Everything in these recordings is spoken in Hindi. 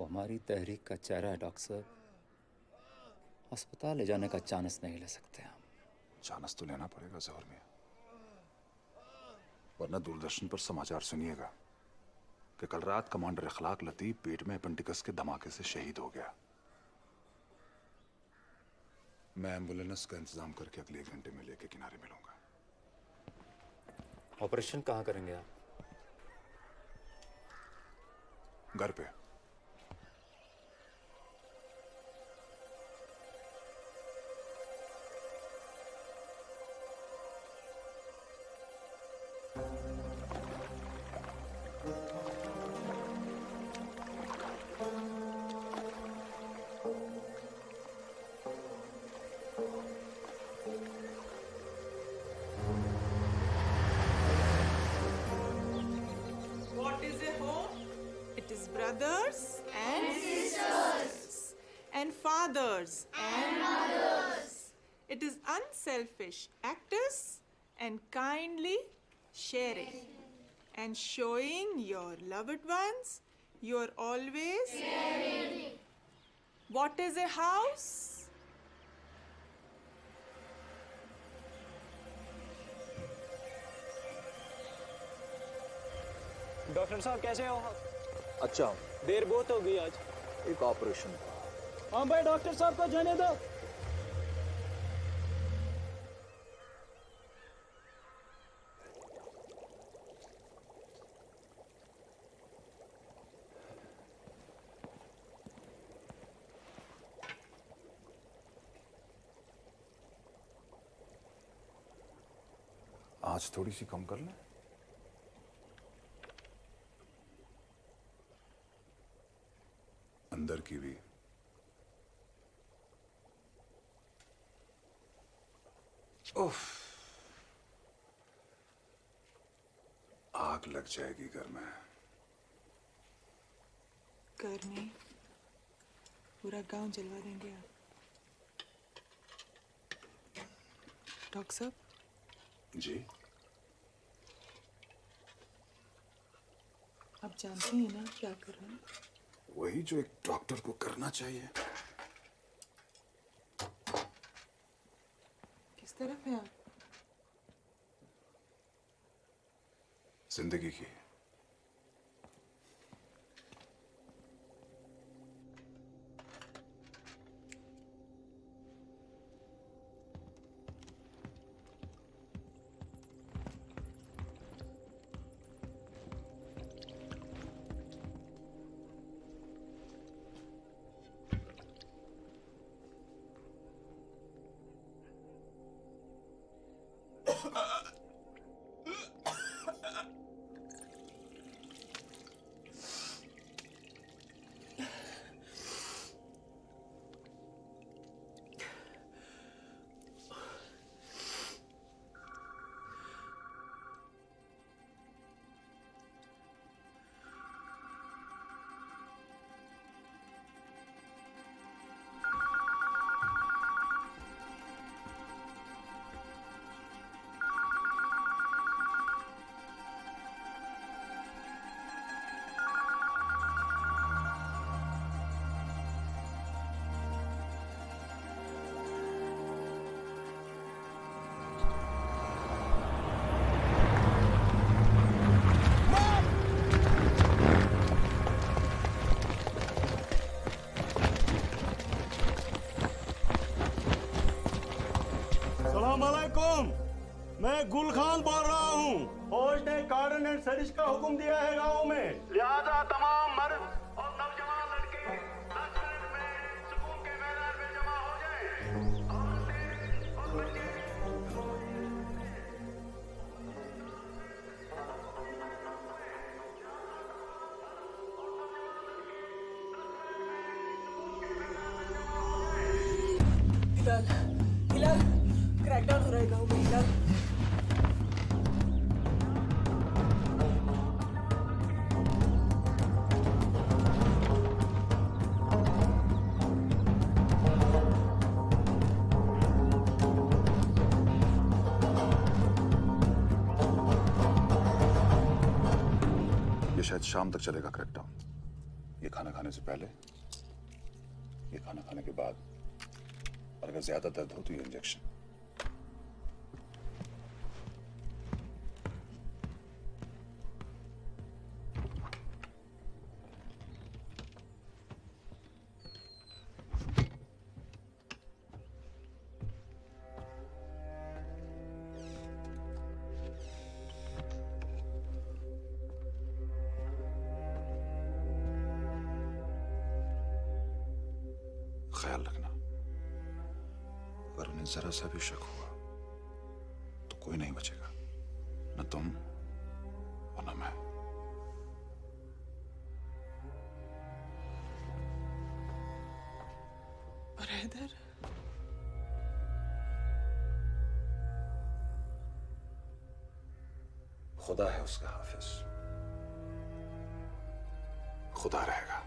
वो हमारी तहरीक का चेहरा है डॉक्टर साहब। अस्पताल ले जाने का चांस नहीं ले सकते हम। चांस तो लेना पड़ेगा जहर में, वरना दूरदर्शन पर समाचार सुनिएगा कि कल रात कमांडर इखलाक लतीफ पेट में अपेंडिक्स के धमाके से शहीद हो गया। मैं एम्बुलेंस का इंतजाम करके अगले 1 घंटे में लेके किनारे मिलूंगा। ऑपरेशन कहाँ करेंगे आप? घर पे। What is a home? It is brothers and sisters and fathers and mothers. It is unselfish actors and kindly sharing and showing your loved ones you're always caring. What is a house? Doctor साहब कैसे हो? अच्छा, देर बहुत हो गई आज। एक ऑपरेशन। हाँ भाई, डॉक्टर साहब को जाने दो। आज थोड़ी सी कम कर लें। अंदर की भी। उफ, आग लग जाएगी घर में। घर में पूरा गांव जलवा देंगे आप। डॉक्टर साहब, जी, आप जानते हैं ना क्या कर रहे हैं? वही जो एक डॉक्टर को करना चाहिए। किस तरफ है आप? जिंदगी की। मैं गुल खान बोल रहा हूँ। फौज ने कार्डन एंड सर्च का हुक्म दिया है गाँव में, लिहाजा तमाम मर्द और नौजवान लड़के 10 मिनट में सुकून के मैदान में जमा हो जाएं। औरतें और बच्चे हिलाल, हिलाल, क्रैकडाउन हो रहा है गाँव में। हिलाल, ये शायद शाम तक चलेगा क्रैकडाउन। ये खाना खाने से पहले, ये खाना खाने के बाद, और अगर ज्यादा दर्द हो तो ये इंजेक्शन। ख्याल रखना, अगर उन्हें जरा सा भी शक हुआ तो कोई नहीं बचेगा, न तुम और न मैं। और हैदर? खुदा है उसका हाफिज, खुदा रहेगा।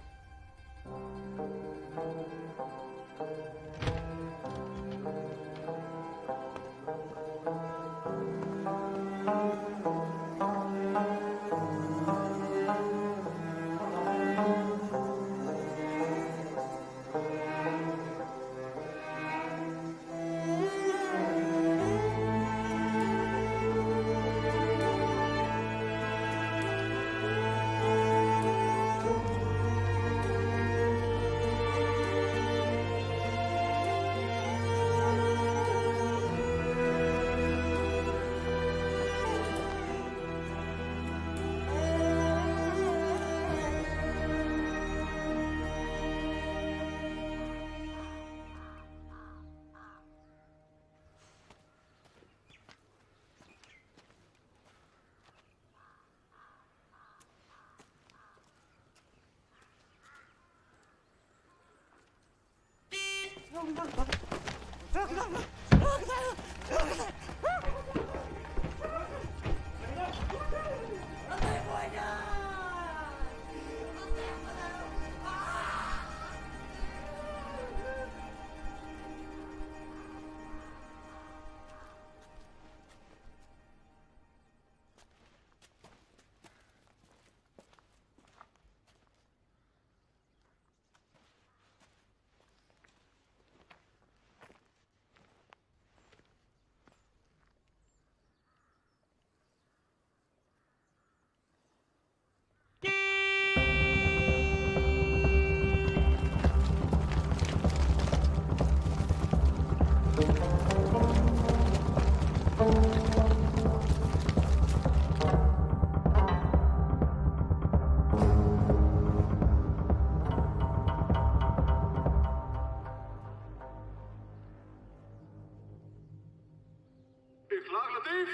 इखलाक लतीफ,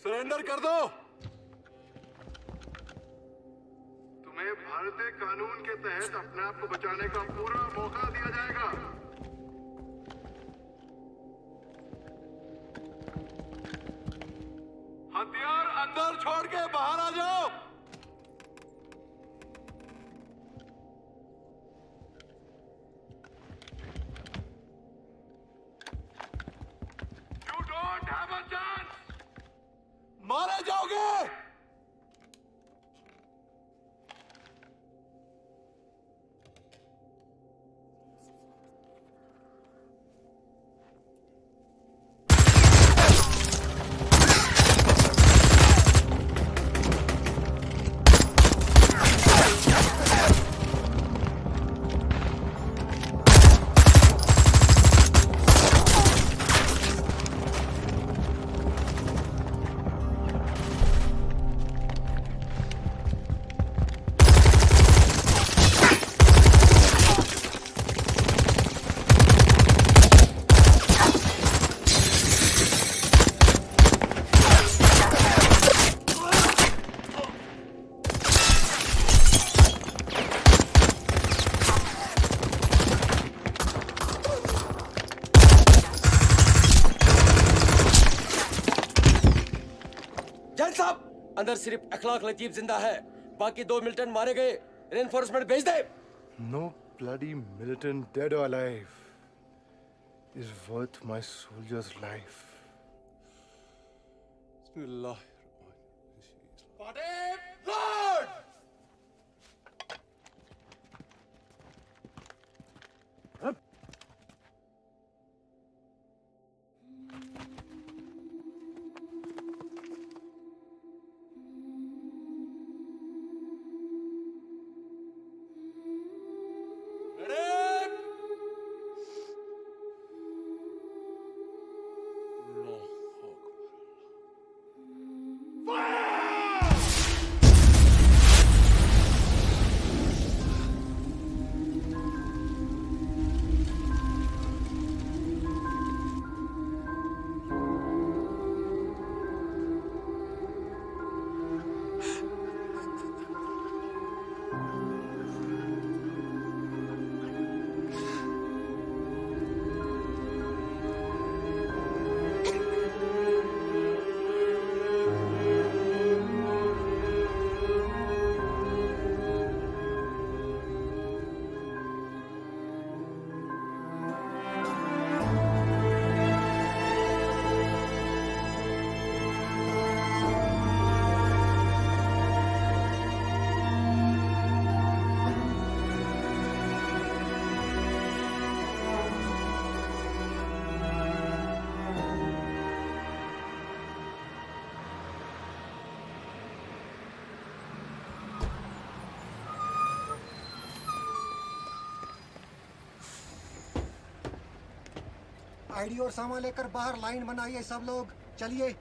सरेंडर कर दो। तुम्हें भारतीय कानून के तहत अपने आप को बचाने का पूरा मौका दिया जाएगा। हथियार अंदर छोड़ के बाहर आ जाओ। You don't have a chance. मारे जाओगे। अंदर सिर्फ अखलाक लतीफ जिंदा है, बाकी 2 मिलिटेंट मारे गए। रेनफोर्समेंट भेज दे। No bloody militant, dead or alive, is worth my soldier's life. Lord! ID और सामान लेकर बाहर लाइन बनाइए सब लोग, चलिए।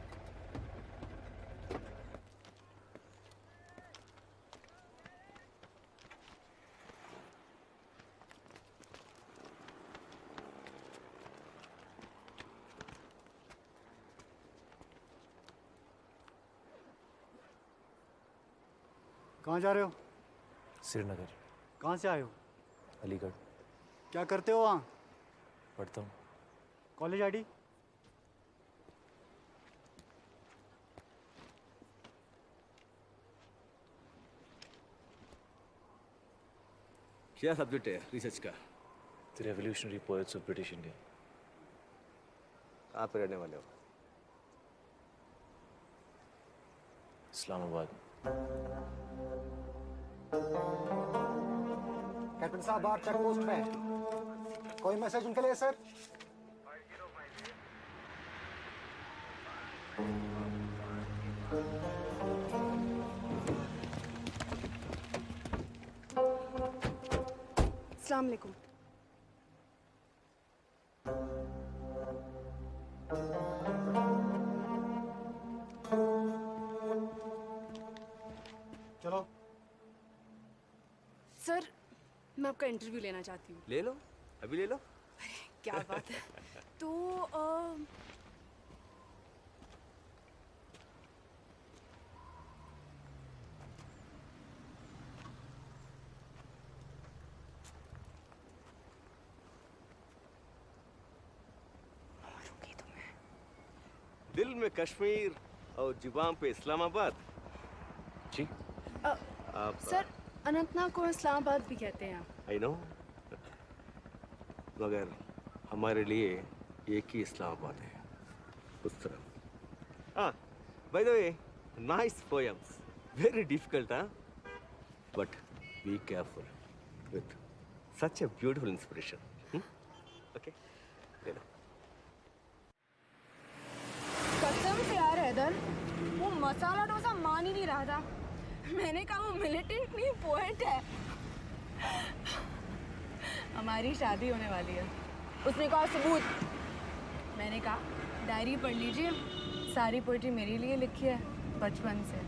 कहाँ जा रहे हो? श्रीनगर। कहाँ से आए हो? अलीगढ़। क्या करते हो वहाँ? पढ़ता हूँ। College ID? क्या सब्जेक्ट है रिसर्च का? The revolutionary poets of British India. कहाँ पे रहने वाले हो? इस्लामाबाद। कैप्टन साहब आप चेक पोस्ट में, कोई मैसेज उनके लिए सर? अस्सलाम वालेकुम। चलो। सर मैं आपका इंटरव्यू लेना चाहती हूँ। ले लो, अभी ले लो। क्या बात है। तो दिल में कश्मीर और जुबान पे इस्लामाबाद। जी। आप सर अनंतनाग को इस्लामाबाद भी कहते हैं। आई नो, मगर हमारे लिए एक ही इस्लामाबाद है, उस तरफ। हाँ, by the way, nice poems, very difficult, हाँ, but be careful with such a beautiful inspiration. Okay, ले लो। कसम से यार हैदर, वो मसाला डोसा मान ही नहीं रहा था। मैंने कहा वो मिलिटेंट नहीं पोएट है। हमारी शादी होने वाली है। उसने कहा सबूत। मैंने कहा डायरी पढ़ लीजिए, सारी पोइट्री मेरे लिए लिखी है बचपन से।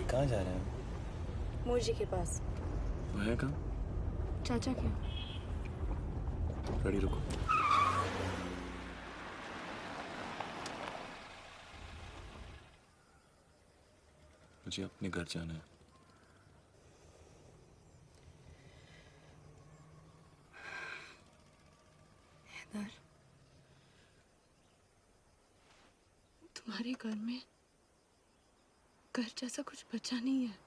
कहाँ जा रहे हैं? मोजी के पास। वो है कहाँ? चाचा के। रेडी रुको। मुझे अपने घर जाना है। हैदर, तुम्हारे घर में घर जैसा कुछ बचा नहीं है।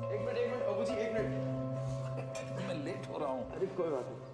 एक मिनट बाबूजी, एक मिनट। मैं लेट हो रहा हूँ। अरे कोई बात नहीं।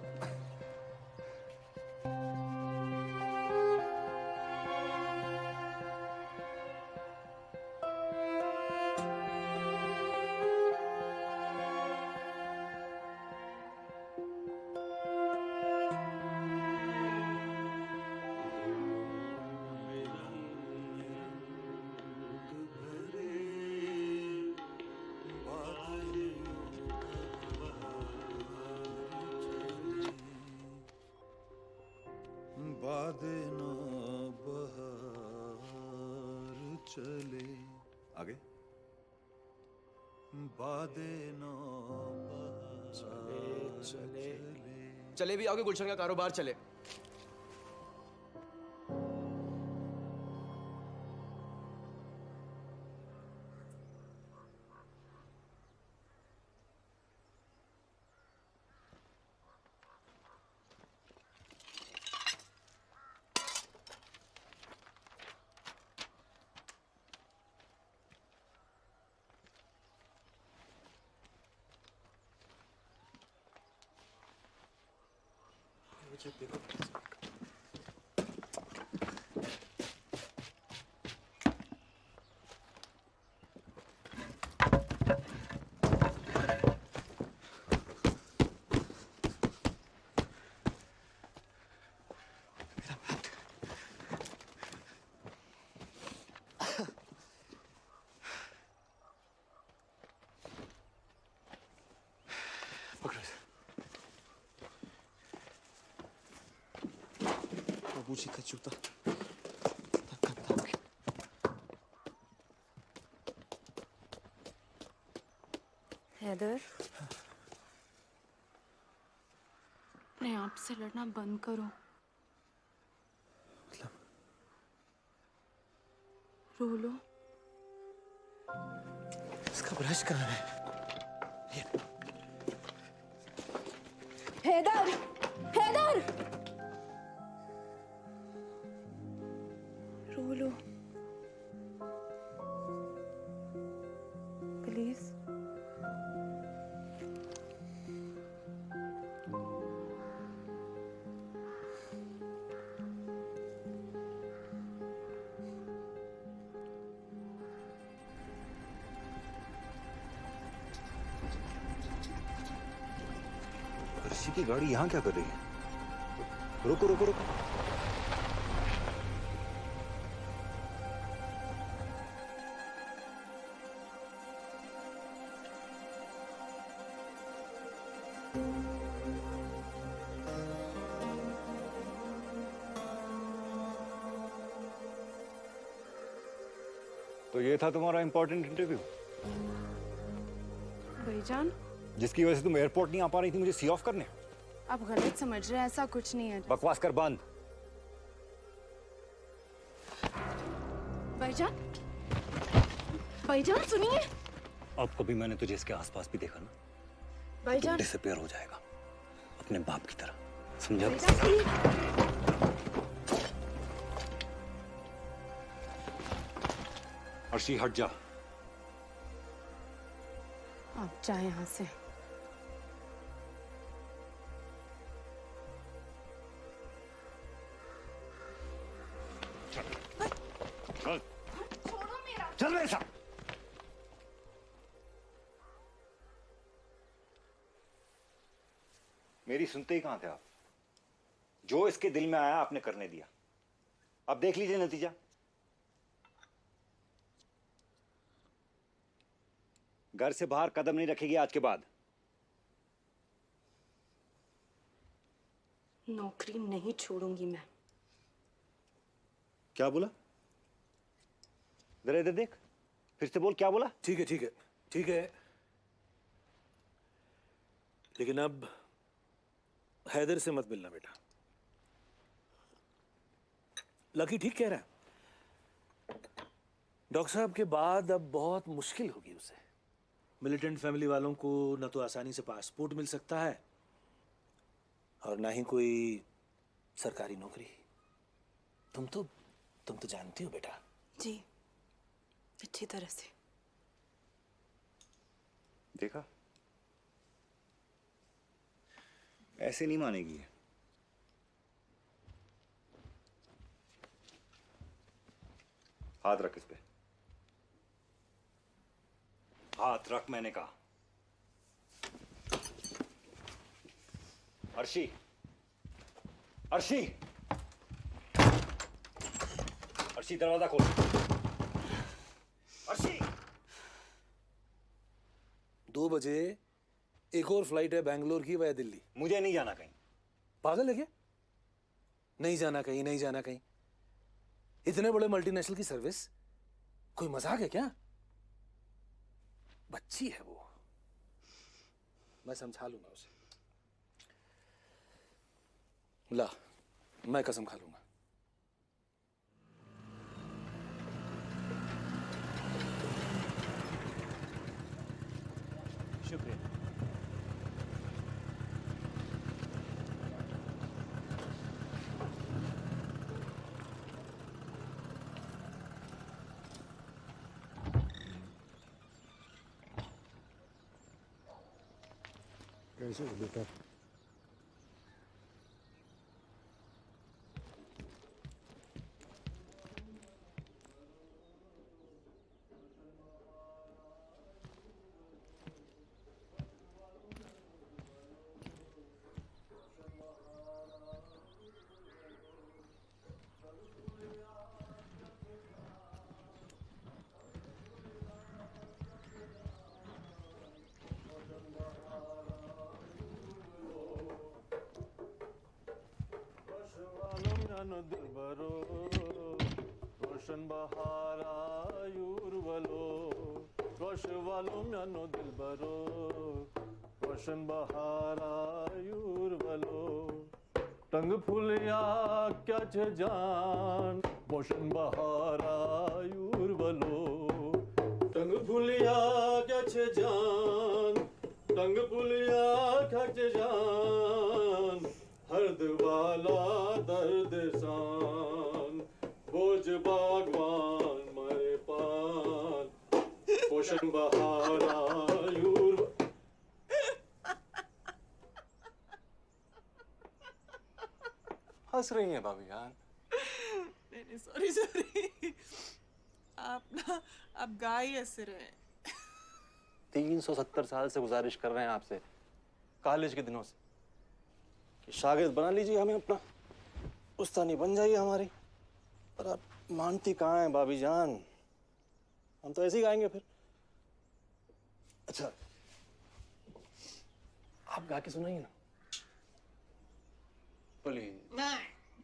चले भी आओगे गुलशन का कारोबार चले। बाबूजी का जूता। हैदर, अपने आप से लड़ना बंद करो। रो लो। इसका ब्रश कहाँ है? हैदर, हैदर, रो लो प्लीज। अर्शी की गाड़ी यहाँ क्या कर रही है? रुको रुको रुको। तो ये था तुम्हारा इंपॉर्टेंट इंटरव्यू भाईजान, जिसकी वजह से तुम एयरपोर्ट नहीं आ पा रही थी मुझे सी ऑफ करने? आप गलत समझ रहे हैं, ऐसा कुछ नहीं है। बकवास कर बंद। भाईजान, भाईजान सुनिए। अब कभी मैंने तुझे इसके आसपास भी देखा ना, भाईजान, डिसअपीयर हो जाएगा अपने बाप की तरह, समझा? अर्शी हट जा। आप जाए यहाँ से। चल छोड़ो मेरा। चल मेरे साथ। मेरी सुनते ही कहां थे आप? जो इसके दिल में आया आपने करने दिया। अब देख लीजिए नतीजा। घर से बाहर कदम नहीं रखेगी आज के बाद। नौकरी नहीं छोड़ूंगी मैं। क्या बोला? जरा इधर देख, फिर से बोल, क्या बोला? ठीक है ठीक है ठीक है, लेकिन अब हैदर से मत मिलना बेटा। लकी ठीक कह रहा है। डॉक्टर साहब के बाद अब बहुत मुश्किल होगी उसे। मिलिटेंट फैमिली वालों को न तो आसानी से पासपोर्ट मिल सकता है और ना ही कोई सरकारी नौकरी। तुम तो जानती हो बेटा। जी, अच्छी तरह से। देखा, ऐसे नहीं मानेगी। हाथ रख इस पे। हाथ रख, मैंने कहा। अर्शी, अर्शी, अर्शी दरवाजा खोल। अर्शी, 2 बजे एक और फ्लाइट है बैंगलोर की वाया दिल्ली। मुझे नहीं जाना कहीं। पागल है क्या? नहीं जाना कहीं, नहीं जाना कहीं। इतने बड़े मल्टीनेशनल की सर्विस कोई मजाक है क्या? बच्ची है वो। मैं समझा लूंगा उसे। ला, मैं कसम खा लूंगा। शुक्रिया। कैसे हो बेटा? दिलबरो रोशन बहारा यूरवलो रोश वालो म्यानो दिलबरो रोशन बहारा यूरवलो टंग फुलिया क्या छे जान रोशन बहारा यूरवलो टंग फुलिया क्या छे जान टंग फुलिया क्या छे जान हर्द वाला दर्द सान बोझ बागवान मरे पान पोषण बहारा यूर। हंस रही हैं भाभी जान। नहीं सॉरी सॉरी, आप ना आप गा ही हंस रहे हैं। 370 साल से गुजारिश कर रहे हैं आपसे, कॉलेज के दिनों से, कि शागिर्द बना लीजिए हमें अपना, उस्तानी बन जाइए हमारी। पर आप मानती कहाँ हैं भाभी जान? हम तो ऐसे ही गाएंगे फिर। अच्छा, आप गा के सुनाइए ना प्लीज।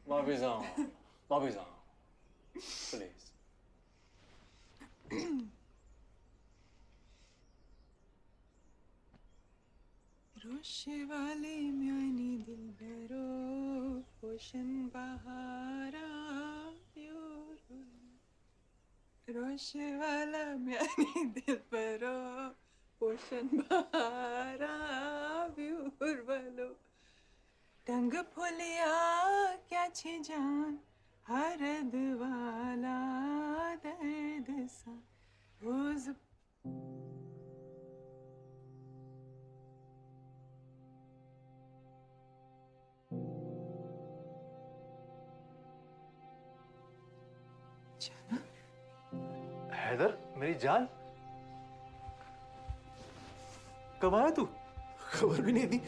भाभी जान, भाभी जान प्लीज। रोशे वाले म्यानी दिलबरो पोषण बहारा रोशे वाला म्यानी दिलबरो पोषण बहारा व्यूरवलो टंग फुलिया क्या छे जान हरद वाला दर्द सा रोज। हैदर मेरी जान, कब आया तू? खबर भी नहीं दी।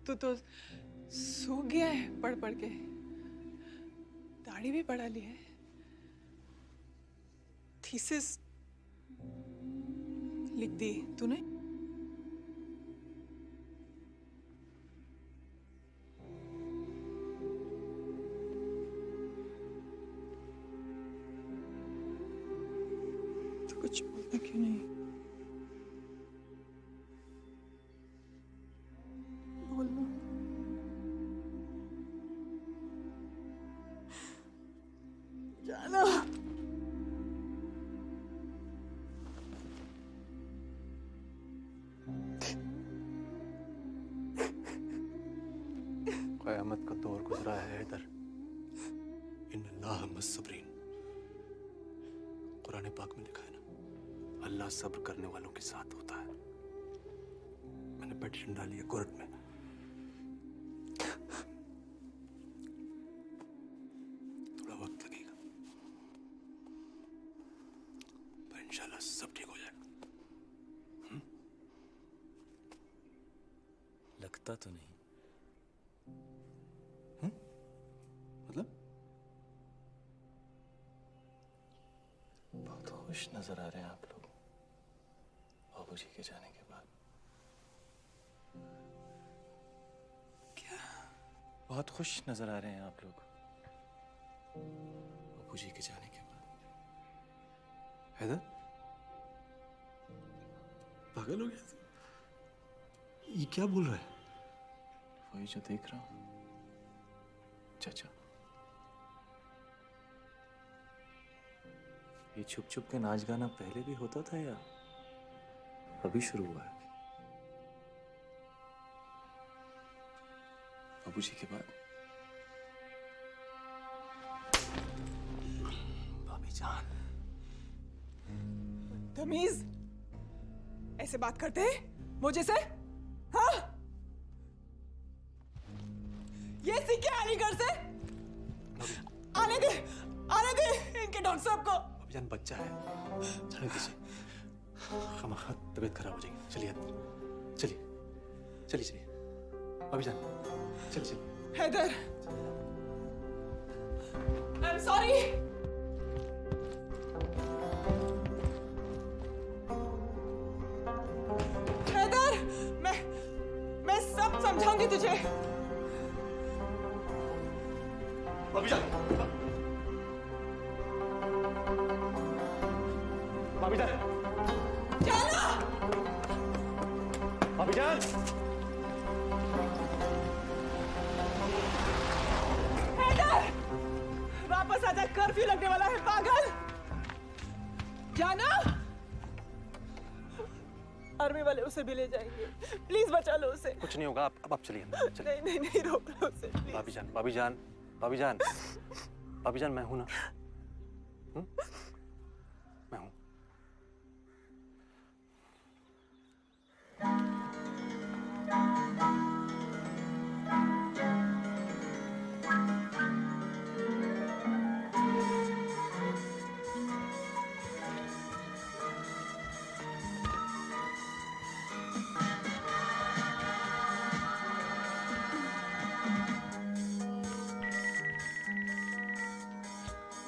तू तो सो गया है पढ़ पढ़ के, दाढ़ी भी बढ़ा ली है, थीसिस लिख दी तूने? तो कुछ बोलता क्यों नहीं? बोल लो। जाना। क़यामत का दौर गुजरा है हैदर। इन्नल्लाह मस्सब्रीन, कुरान पाक में लिखा है ना, अल्लाह सब्र करने वालों के साथ होता है। मैंने पेटिशन डाली है कोर्ट में। थोड़ा वक्त लगेगा, पर इंशाल्लाह सब ठीक हो जाएगा। लगता तो नहीं। मतलब खुश नजर आ रहे हैं आप लोग बाबूजी के जाने के बाद। क्या? बहुत खुश नजर आ रहे हैं आप लोग बाबूजी के जाने के बाद। हैदर, पागल हो गया तू? ये क्या बोल रहा है? वही जो देख रहा हूं चाचा। ये छुप छुप के नाच गाना पहले भी होता था या अभी शुरू हुआ है? बाबूजी के बाद। भाभी जान, तमीज ऐसे बात करते हैं मुझे से? हाँ? ये सीखे आनी घर से? आने दे इनके डॉक्टर साहब को। अभियान बच्चा है, जाने दीजिए। खामखा तबीयत खराब हो जाएगी। चलिए चलिए चलिए चलिए अभियान, चलिए चलिए। Haidar, I am sorry. Haidar, मैं सब समझाऊंगी तुझे। अभियान, अभियान, जाना। अभियान, हैदर, वापस आजा, कर्फ्यू लगने वाला है पागल। जाना। आर्मी वाले उसे भी ले जाएंगे, प्लीज बचा लो उसे। कुछ नहीं होगा, अब आप चलिए। नहीं रोक लो उसे प्लीज। भाभीजान, भाभीजान, भाभीजान, भाभीजान, मैं हूं ना? मैं हूं।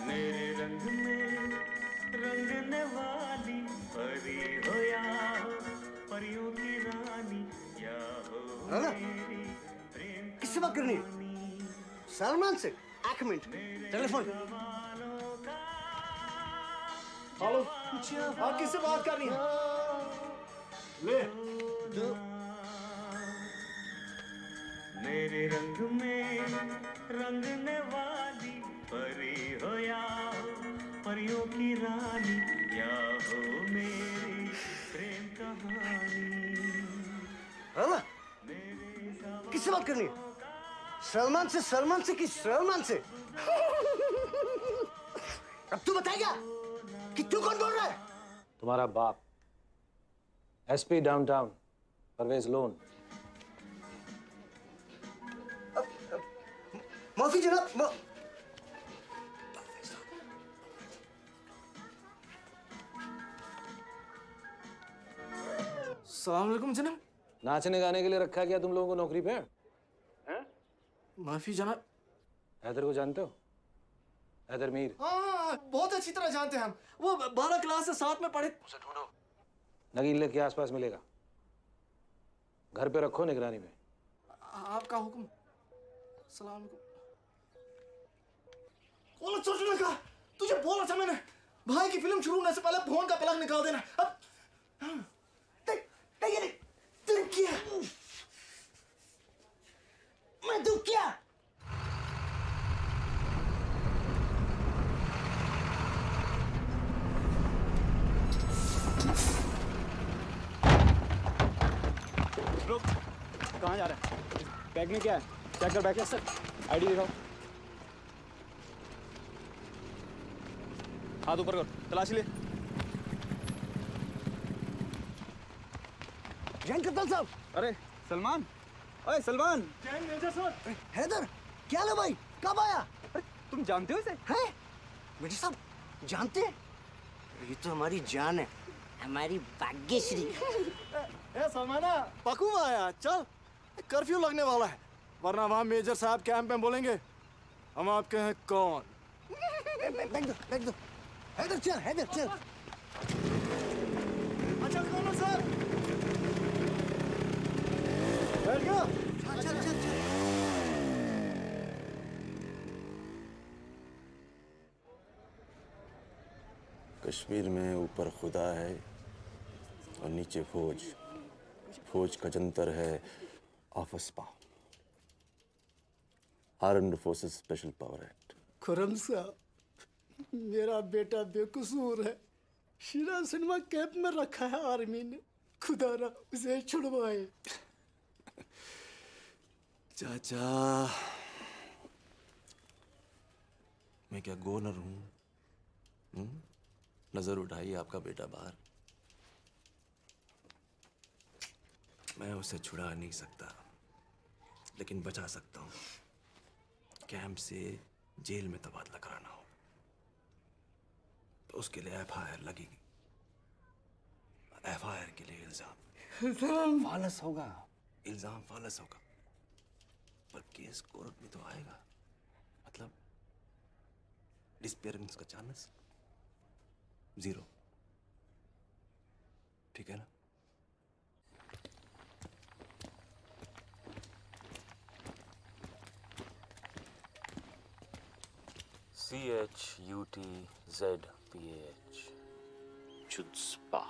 मेरे रंग में रंगने वाली परी हो या हो परियों की रानी या हो मेरी प्रेम। किससे बात करनी है? सलमान से। एक मिनट, टेलीफोन। हेलो, आप किससे बात करनी है? ले मेरे रंग में रंगने वाली परी हो या हो परियों की रानी या हो मेरी प्रेम कहानी। हाँ? किससे बात करनी है? सलमान से कि सलमान से? अब तू बताएगा कि तू कौन बोल रहा है? तुम्हारा बाप, एसपी डाउनटाउन, परवेज लोन। माफी जनाब। सलाम अलैकुम जनाब। नाचने गाने के लिए रखा है क्या तुम लोगों को नौकरी पे? हैं? माफी जनाब। हैदर को जानते हो? हैदर मीर। हाँ, बहुत अच्छी तरह जानते हैं हम। वो 12 क्लास से साथ में पढ़े। उसे ढूंढो। नगीन के आसपास मिलेगा। घर पे रखो निगरानी में। आपका हुक्म। सलाम अलैकुम। कौन सोचने का? तुझे बोला था मैंने, भाई की फिल्म शुरू होने से पहले फोन का प्लग निकाल देना। अब तू क्या? मैं तू क्या? रुक, कहाँ जा रहा है? बैग में क्या है? चेक कर बैग। सर, आईडी दिखाओ। हाथ ऊपर कर, तलाशी ले। जैन कप्तान साहब। अरे सलमान, अरे सलमान। जैन मेजर साहब। हैदर, क्या लो भाई? कब आया? अरे तुम जानते हो इसे? हैं? मेजर साहब जानते हैं? ये तो हमारी जान है, हमारी भाग्यश्री। ए सलमाना, पकू आया। चल, कर्फ्यू लगने वाला है, वरना वहाँ मेजर साहब कैंप में बोलेंगे हम आपके हैं कौन। बैग दो। हैदर चल, हैदर चल। अच्छा कौन सर बैठ गया चल चल चल कश्मीर में ऊपर खुदा है और नीचे फौज। फौज का जंतर है AFSPA, armed forces special power act. खुरम साहब मेरा बेटा बेकसूर है, शीरा सिनेमा कैंप में रखा है आर्मी ने, खुदा ना उसे छुड़वाए। चाचा मैं क्या गोनर हूं? नजर उठाइए आपका बेटा बाहर। मैं उसे छुड़ा नहीं सकता लेकिन बचा सकता हूं। कैंप से जेल में तबादला कराना हो तो उसके लिए FIR लगेगी। FIR के लिए इल्जाम फालस होगा, इल्जाम फालस होगा, पर केस कोर्ट में तो आएगा। मतलब डिसअपीयरेंस का चांस 0। ठीक है ना? CHUTZPAH चुत्स्पा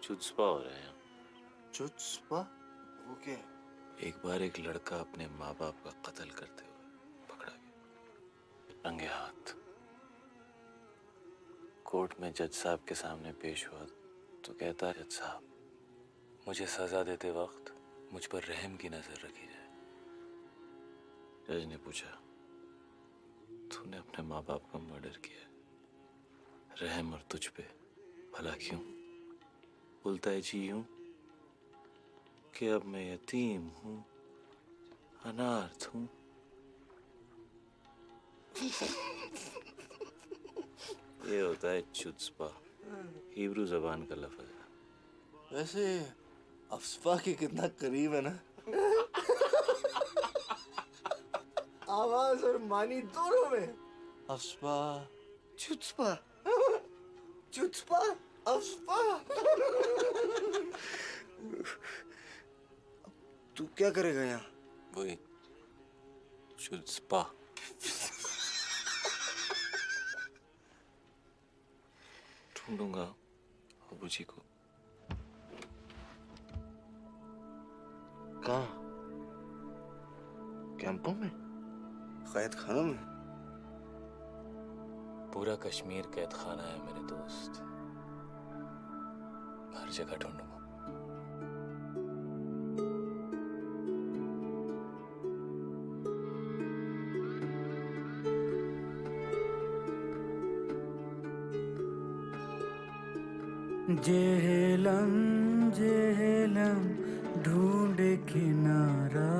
चुत्स्पा हो रहे हैं। चुत्स्पा वो क्या है? एक बार एक लड़का अपने माँ बाप का कत्ल करते हुए पकड़ा गया रंगे हाथ। कोर्ट में जज साहब के सामने पेश हुआ तो कहता है, जज साहब मुझे सजा देते वक्त मुझ पर रहम की नजर रखी जाए। जज ने पूछा, तूने अपने माँ बाप का मर्डर किया, रहम और तुझ पे भला क्यों? बोलता है, जी यूं कि अब मैं यतीम हूं, अनाथ हूं। ये होता है चुत्स्पा, हिब्रू जबान का लफ्ज है। वैसे अफस्पा के कितना करीब है ना? आवाज और मानी दोनों में। AFSPA chutzpah chutzpah AFSPA. तू क्या करेगा यहाँ? वही चुत्स्पा। ढूंढूंगा अबू जी को। कहाँ? कैंपों में? कैद खानों में? पूरा कश्मीर कैद खाना है मेरे दोस्त, हर जगह ढूंढूंगा। जेहलम जेहलम ढूंढ किनारा,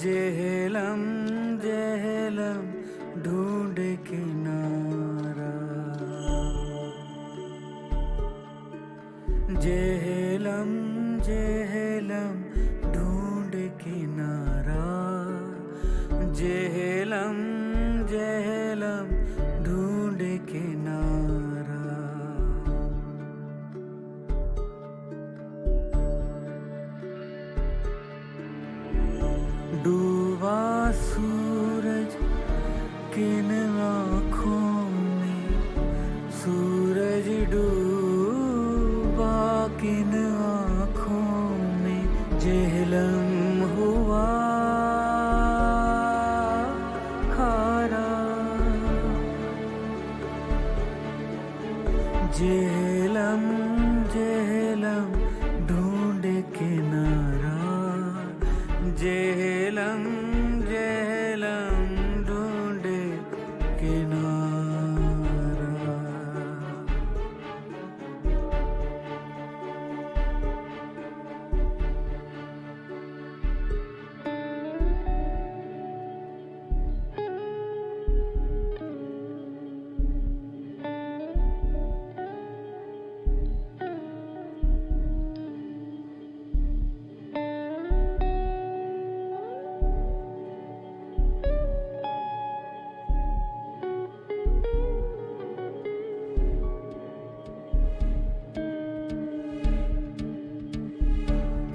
जेहलम जेहलम ढूंढ किनारा, जेहलम जेहलम ढूंढ किनारा, जेहलम जेहलम ढूंढ किनारा। डूबा सूरज किन आँखों में, सूरज डूबा किन आँखों में, जेहलम हुआ खारा, जेहलम जेहलम ढूंढ किनारा, जेहलम जेहलम ढूंढ किनारा।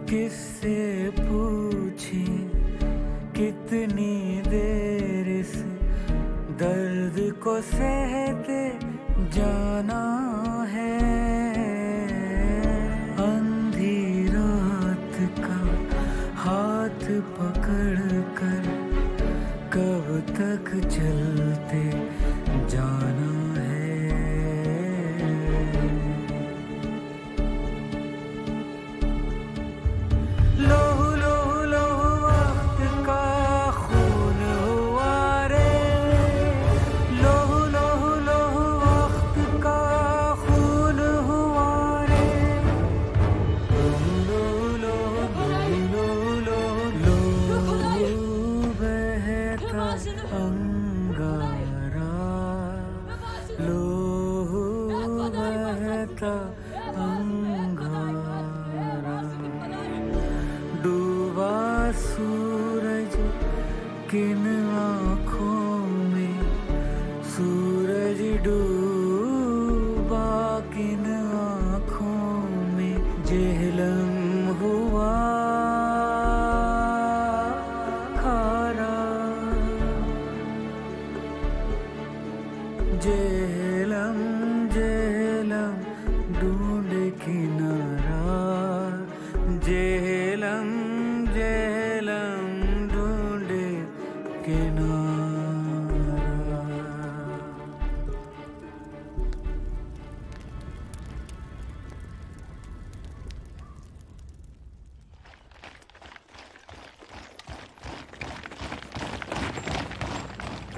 किससे पूछे कितनी देर इस दर्द को सहते जाना है। अंधी रात का हाथ पकड़ कर कब तक चलते जाना है। लोहू लोहू लोहू वक्त का खून हुआ रे। लोहू लोहू लोहू वक्त का खून हुआ रे। लोहू लोहू लोहू लोहू बहता अंगारा। लोहू बहता अंगारा। डूबा सूरज किन आँखों में। सूरज डूबा किन आँखों में। जेहलम हुआ खारा। जेहलम जेहलम ढूंढे किनारा। जेहलम जेहलम ढूंढे किनारा।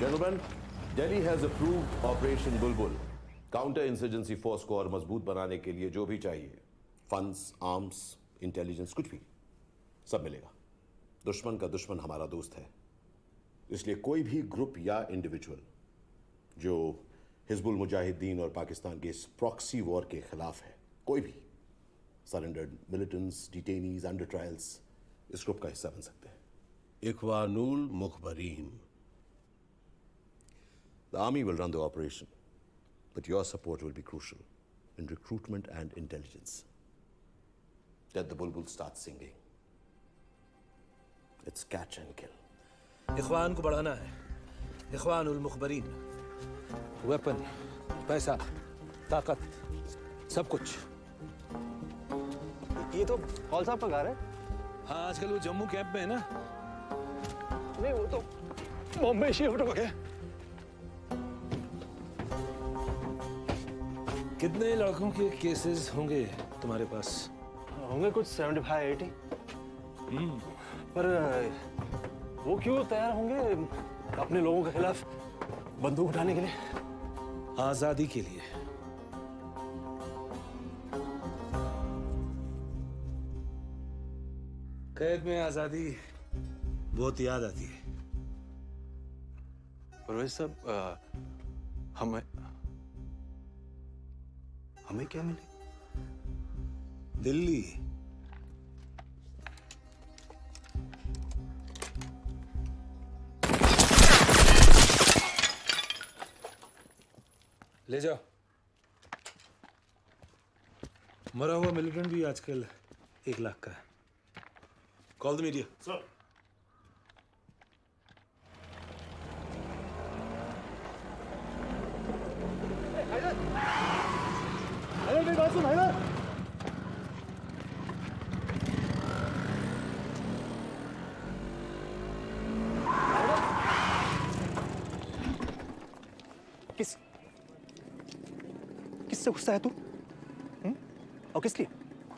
Gentlemen, Delhi has approved Operation Bulbul. Counter insurgency force को और मजबूत बनाने के लिए जो भी चाहिए, फंड्स, आर्म्स, इंटेलिजेंस, कुछ भी, सब मिलेगा। दुश्मन का दुश्मन हमारा दोस्त है, इसलिए कोई भी ग्रुप या इंडिविजुअल जो हिजबुल मुजाहिदीन और पाकिस्तान के इस प्रॉक्सी वॉर के खिलाफ है, कोई भी surrendered militants, detainees, under trials इस ग्रुप का हिस्सा बन सकते हैं। इखवानुल मुखबरीन। The army will run the operation, but your support will be crucial in recruitment and intelligence. Let the bulbul start singing. It's catch and kill. इखवान को बढ़ाना है। इखवानुल मुखबरीन। वेपन, पैसा, ताकत, सब कुछ। ये तो हॉल साहब का घर है। हाँ, आजकल वो जम्मू कैंप में है ना। नहीं, वो तो बॉम्बे शिफ्ट हो गया। कितने लड़कों के केसेस होंगे तुम्हारे पास? होंगे कुछ 75-80। पर वो क्यों तैयार होंगे अपने लोगों के खिलाफ बंदूक उठाने के लिए? आजादी के लिए। कैद में आजादी बहुत याद आती है। परवेज साहब, हमें क्या मिले? दिल्ली। ले जाओ। मरा हुआ मिलिटेंट भी आजकल 1 लाख का है। Call the media. सर। मेरी बात सुन हैदर। किससे गुस्सा है तू? और किस लिए?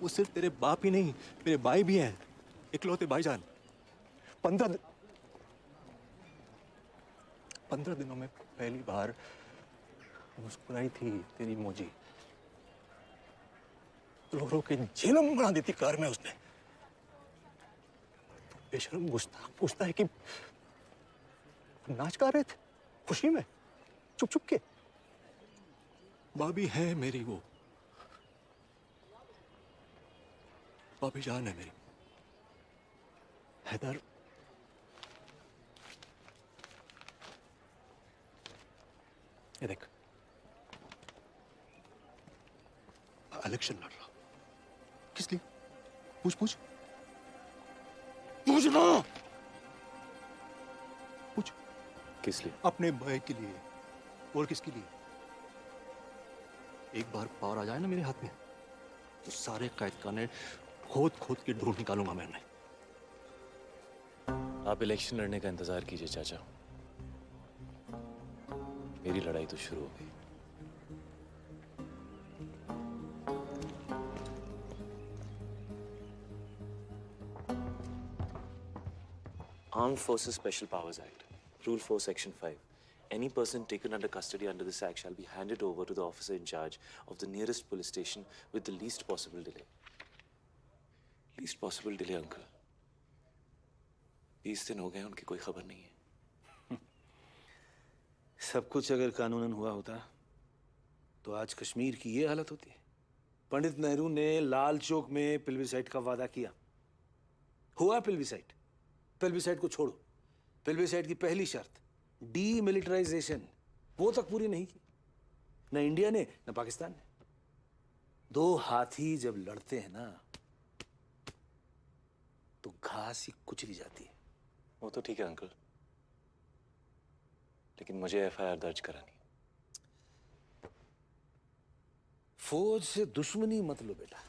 वो सिर्फ तेरे बाप ही नहीं, मेरे भाई भी हैं, इकलौते भाईजान। 15 दिनों में पहली बार मुस्कुराई थी तेरी मोजी। रो के झेलम बना देती कार में उसने। बेशर्म गुस्ताख पूछता है कि नाच गा रहे थे खुशी में चुप चुप के। भाभी है मेरी, वो भाभी जान है मेरी। हैदर, ये देख, इलेक्शन लड़ रहा। किस लिए? पूछ पूछ। पूछना। पूछ। किस लिए? अपने भाई के लिए। और किसके लिए? एक बार पावर आ जाए ना मेरे हाथ में तो सारे कैद खाने खोद खोद के ढूंढ निकालूंगा मैंने। आप इलेक्शन लड़ने का इंतजार कीजिए चाचा, मेरी लड़ाई तो शुरू हो गई। Armed Forces Special Powers Act, Rule 4, Section 5. Any person taken under custody under this act shall be handed over to the officer in charge of the nearest police station with the least possible delay. Least possible delay, uncle. 20 दिन हो गए, उनकी कोई खबर नहीं है। सब कुछ अगर कानूनन हुआ होता तो आज कश्मीर की ये हालत होती है। पंडित नेहरू ने लाल चौक में प्लेबिसाइट का वादा किया, हुआ प्लेबिसाइट। प्लेबिसाइट को छोड़ो, प्लेबिसाइट की पहली शर्त डीमिलिटराइजेशन, वो तक पूरी नहीं की न इंडिया ने न पाकिस्तान ने। दो हाथी जब लड़ते हैं ना तो घास ही कुचली जाती है। वो तो ठीक है अंकल, लेकिन मुझे एफआईआर दर्ज करानी है। फौज से दुश्मनी मत लो बेटा।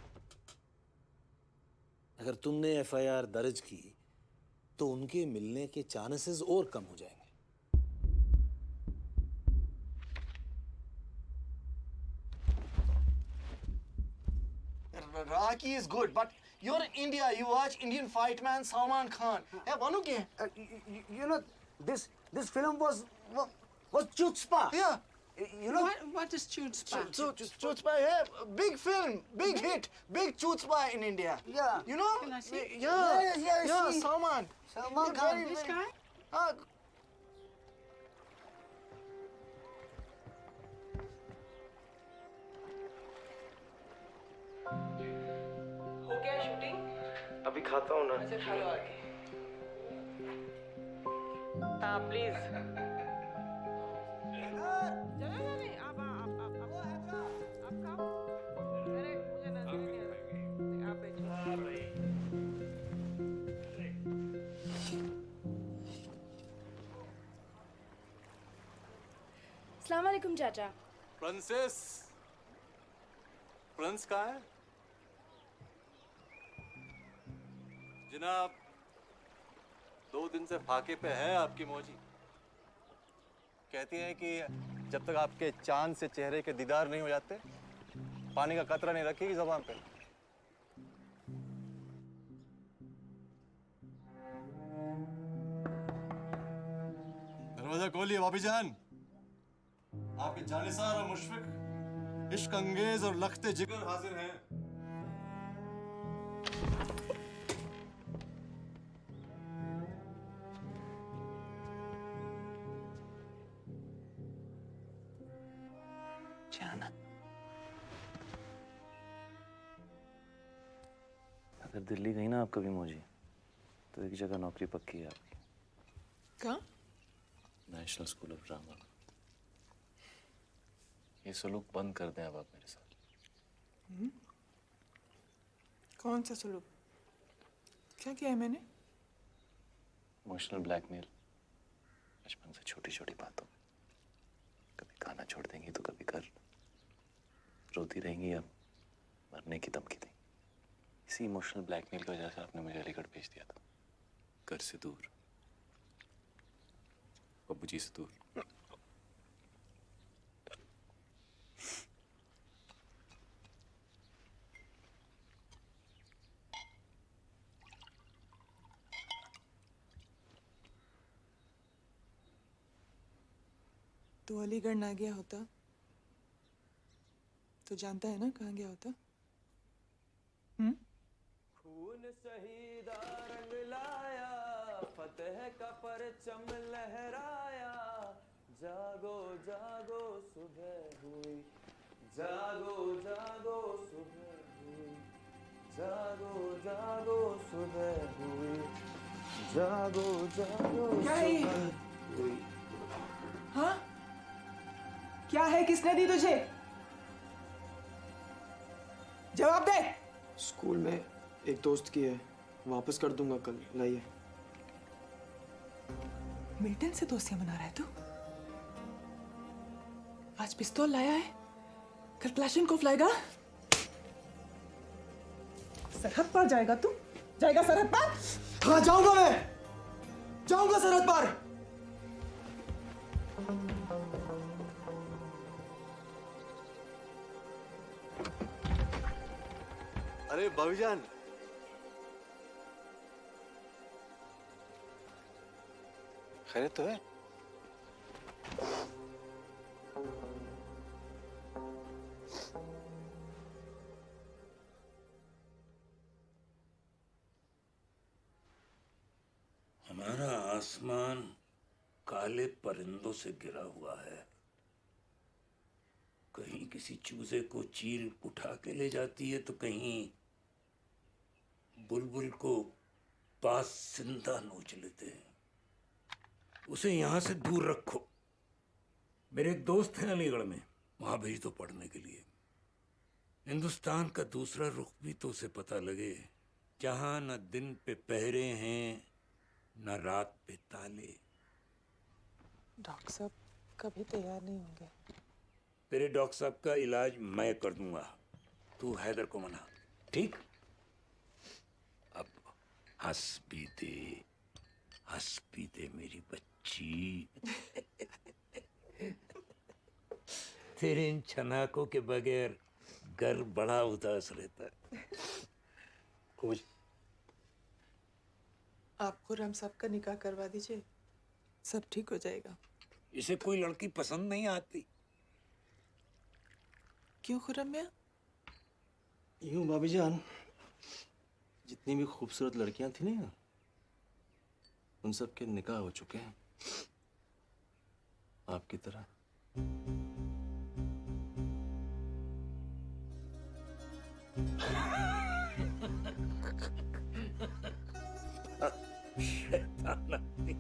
अगर तुमने एफआईआर दर्ज की तो उनके मिलने के चांसेस और कम हो जाएंगे। Rocky is good, but you're in India. You watch Indian fight man Salman Khan. Hey, Banu ke? You know this film was chutzpah. Yeah. You know what is chutzpah? Chutzpah, yeah, big film, big hit, big chutzpah in India. Yeah. You know? Can I see? Yeah, Salman Khan. This guy? हो गया शूटिंग? अभी खाता हूँ ना। अच्छा खा लो आके। हाँ प्लीज। अस्सलाम वालेकुम चाचा। प्रिंसेस, प्रिंस कहाँ है? जनाब, 2 दिन से फाके पे है आपकी मौजी। कहती हैं कि जब तक आपके चांद से चेहरे के दीदार नहीं हो जाते, पानी का कतरा नहीं रखेगी ज़बान पे। दरवाजा खोलिए भाभी जान। आपके जानिसार और मुशफिक, इश्क अंगेज और लखते जिगर हाजिर हैं। जाना। अगर दिल्ली गई ना आप कभी मौजी, तो एक जगह नौकरी पक्की है आपकी। कहाँ? National school of drama. ये सलूक बंद कर दें अब आप मेरे साथ। कौन सा सलूक? क्या किया है मैंने? Emotional blackmail. बचपन से छोटी छोटी बातों में कभी खाना छोड़ देंगी तो कभी घर, रोती रहेंगी या मरने की धमकी देंगी। इसी इमोशनल ब्लैकमेल की वजह से आपने मुझे अलीगढ़ भेज दिया था, घर से दूर, अब्बू जी से दूर। तो अलीगढ़ ना गया होता तो जानता है ना कहाँ गया होता? खून शहीदा रंग लाया, फतेह का परचम लहराया। जागो जागो सुबह हुई, जागो जागो सुबह हुई, जागो जागो सुबह हुई, जागो जागो सुबह हुई। हाँ? क्या है? किसने दी तुझे? जवाब दे। स्कूल में एक दोस्त की है, वापस कर दूंगा कल। लाइए। मिल्टन से दोस्तियां बना रहा है तू? आज पिस्तौल लाया है, कल क्लाशनकोफ लाएगा। सरहद पार जाएगा तू? जाएगा सरहद पार? हाँ जाऊंगा मैं, जाऊंगा सरहद पार। अरे भाईजान, खैरियत तो है? हमारा आसमान काले परिंदों से घिरा हुआ है। कहीं किसी चूजे को चील उठा के ले जाती है, तो कहीं बुलबुल को पास जिंदा नोच लेते हैं। उसे यहां से दूर रखो। मेरे एक दोस्त हैं अलीगढ़ में, वहां भेज दो पढ़ने के लिए। हिंदुस्तान का दूसरा रुख भी तो उसे पता लगे, जहां न दिन पे पहरे हैं न रात पे ताले। डॉक्टर साहब कभी तैयार नहीं होंगे। तेरे डॉक्टर साहब का इलाज मैं कर दूंगा, तू हैदर को मना, ठीक? अब हंस भी दे मेरी बच्ची। तेरे इन छनाकों के बगैर घर बड़ा उदास रहता है। कुछ आप खुर्रम साहब का निकाह करवा दीजिए, सब ठीक हो जाएगा। इसे कोई लड़की पसंद नहीं आती। क्यों खुर्रम मियां? यूं भाभी जान, जितनी भी खूबसूरत लड़कियां थी ना, उन सब के निकाह हो चुके हैं, आपकी तरह। शैतान आदमी।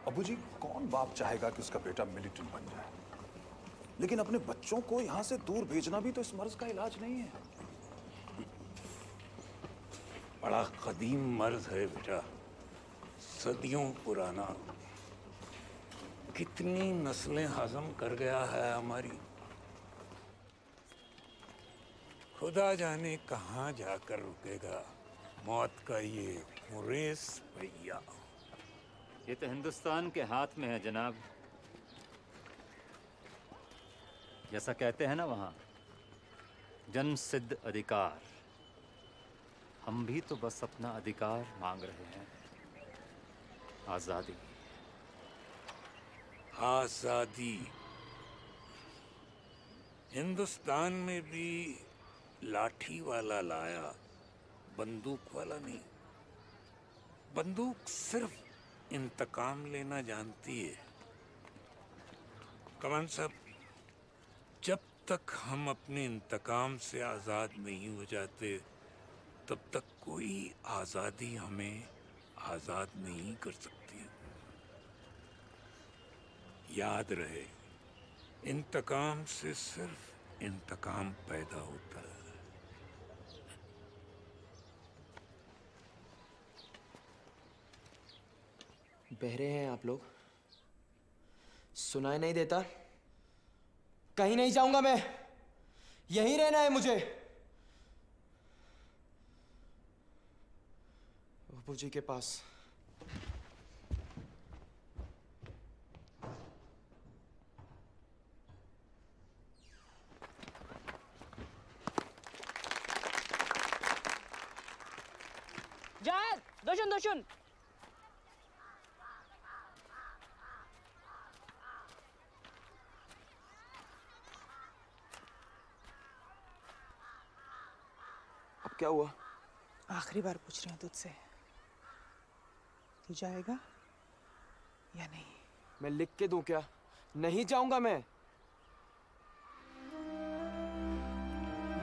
अबू जी, कौन बाप चाहेगा कि उसका बेटा मिलिटेंट बन जाए? लेकिन अपने बच्चों को यहां से दूर भेजना भी तो इस मर्ज का इलाज नहीं है। बड़ा कदीम मर्ज है बेटा, सदियों पुराना। कितनी नस्लें हजम कर गया है हमारी। खुदा जाने कहाँ जाकर रुकेगा मौत का ये मुरेस भैया। ये तो हिंदुस्तान के हाथ में है जनाब। जैसा कहते हैं ना वहाँ, जन्म सिद्ध अधिकार। हम भी तो बस अपना अधिकार मांग रहे हैं, आज़ादी। आज़ादी हिंदुस्तान में भी लाठी वाला लाया, बंदूक वाला नहीं। बंदूक सिर्फ इंतकाम लेना जानती है। कमान साहब, जब तक हम अपने इंतकाम से आज़ाद नहीं हो जाते, तब तक कोई आज़ादी हमें आज़ाद नहीं कर सकती। याद रहे, इंतकाम से सिर्फ इंतकाम पैदा होता है। बहरे हैं आप लोग? सुनाई नहीं देता? कहीं नहीं जाऊंगा मैं, यहीं रहना है मुझे। बापू जी के पास। जायद, दोशन दोशन। अब क्या हुआ? आखिरी बार पूछ रही हूँ तुझसे, तू जाएगा या नहीं? मैं लिख के दूं क्या? नहीं जाऊंगा मैं।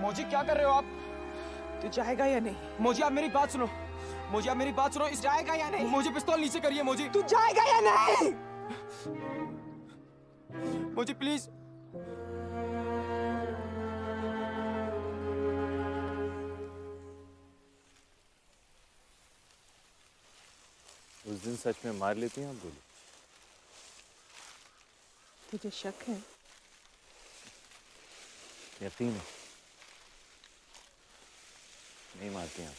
मोजी क्या कर रहे हो आप? तू जाएगा या नहीं? मोजी आप मेरी बात सुनो। मोजी आप मेरी बात सुनो। इस जाएगा या नहीं? मोजी पिस्तौल नीचे करिए। मोजी तू जाएगा या नहीं? मोजी प्लीज। उस दिन सच में मार लेती हैं आप गोली? तुझे शक है? यकीन है। नहीं मारती हैं आप।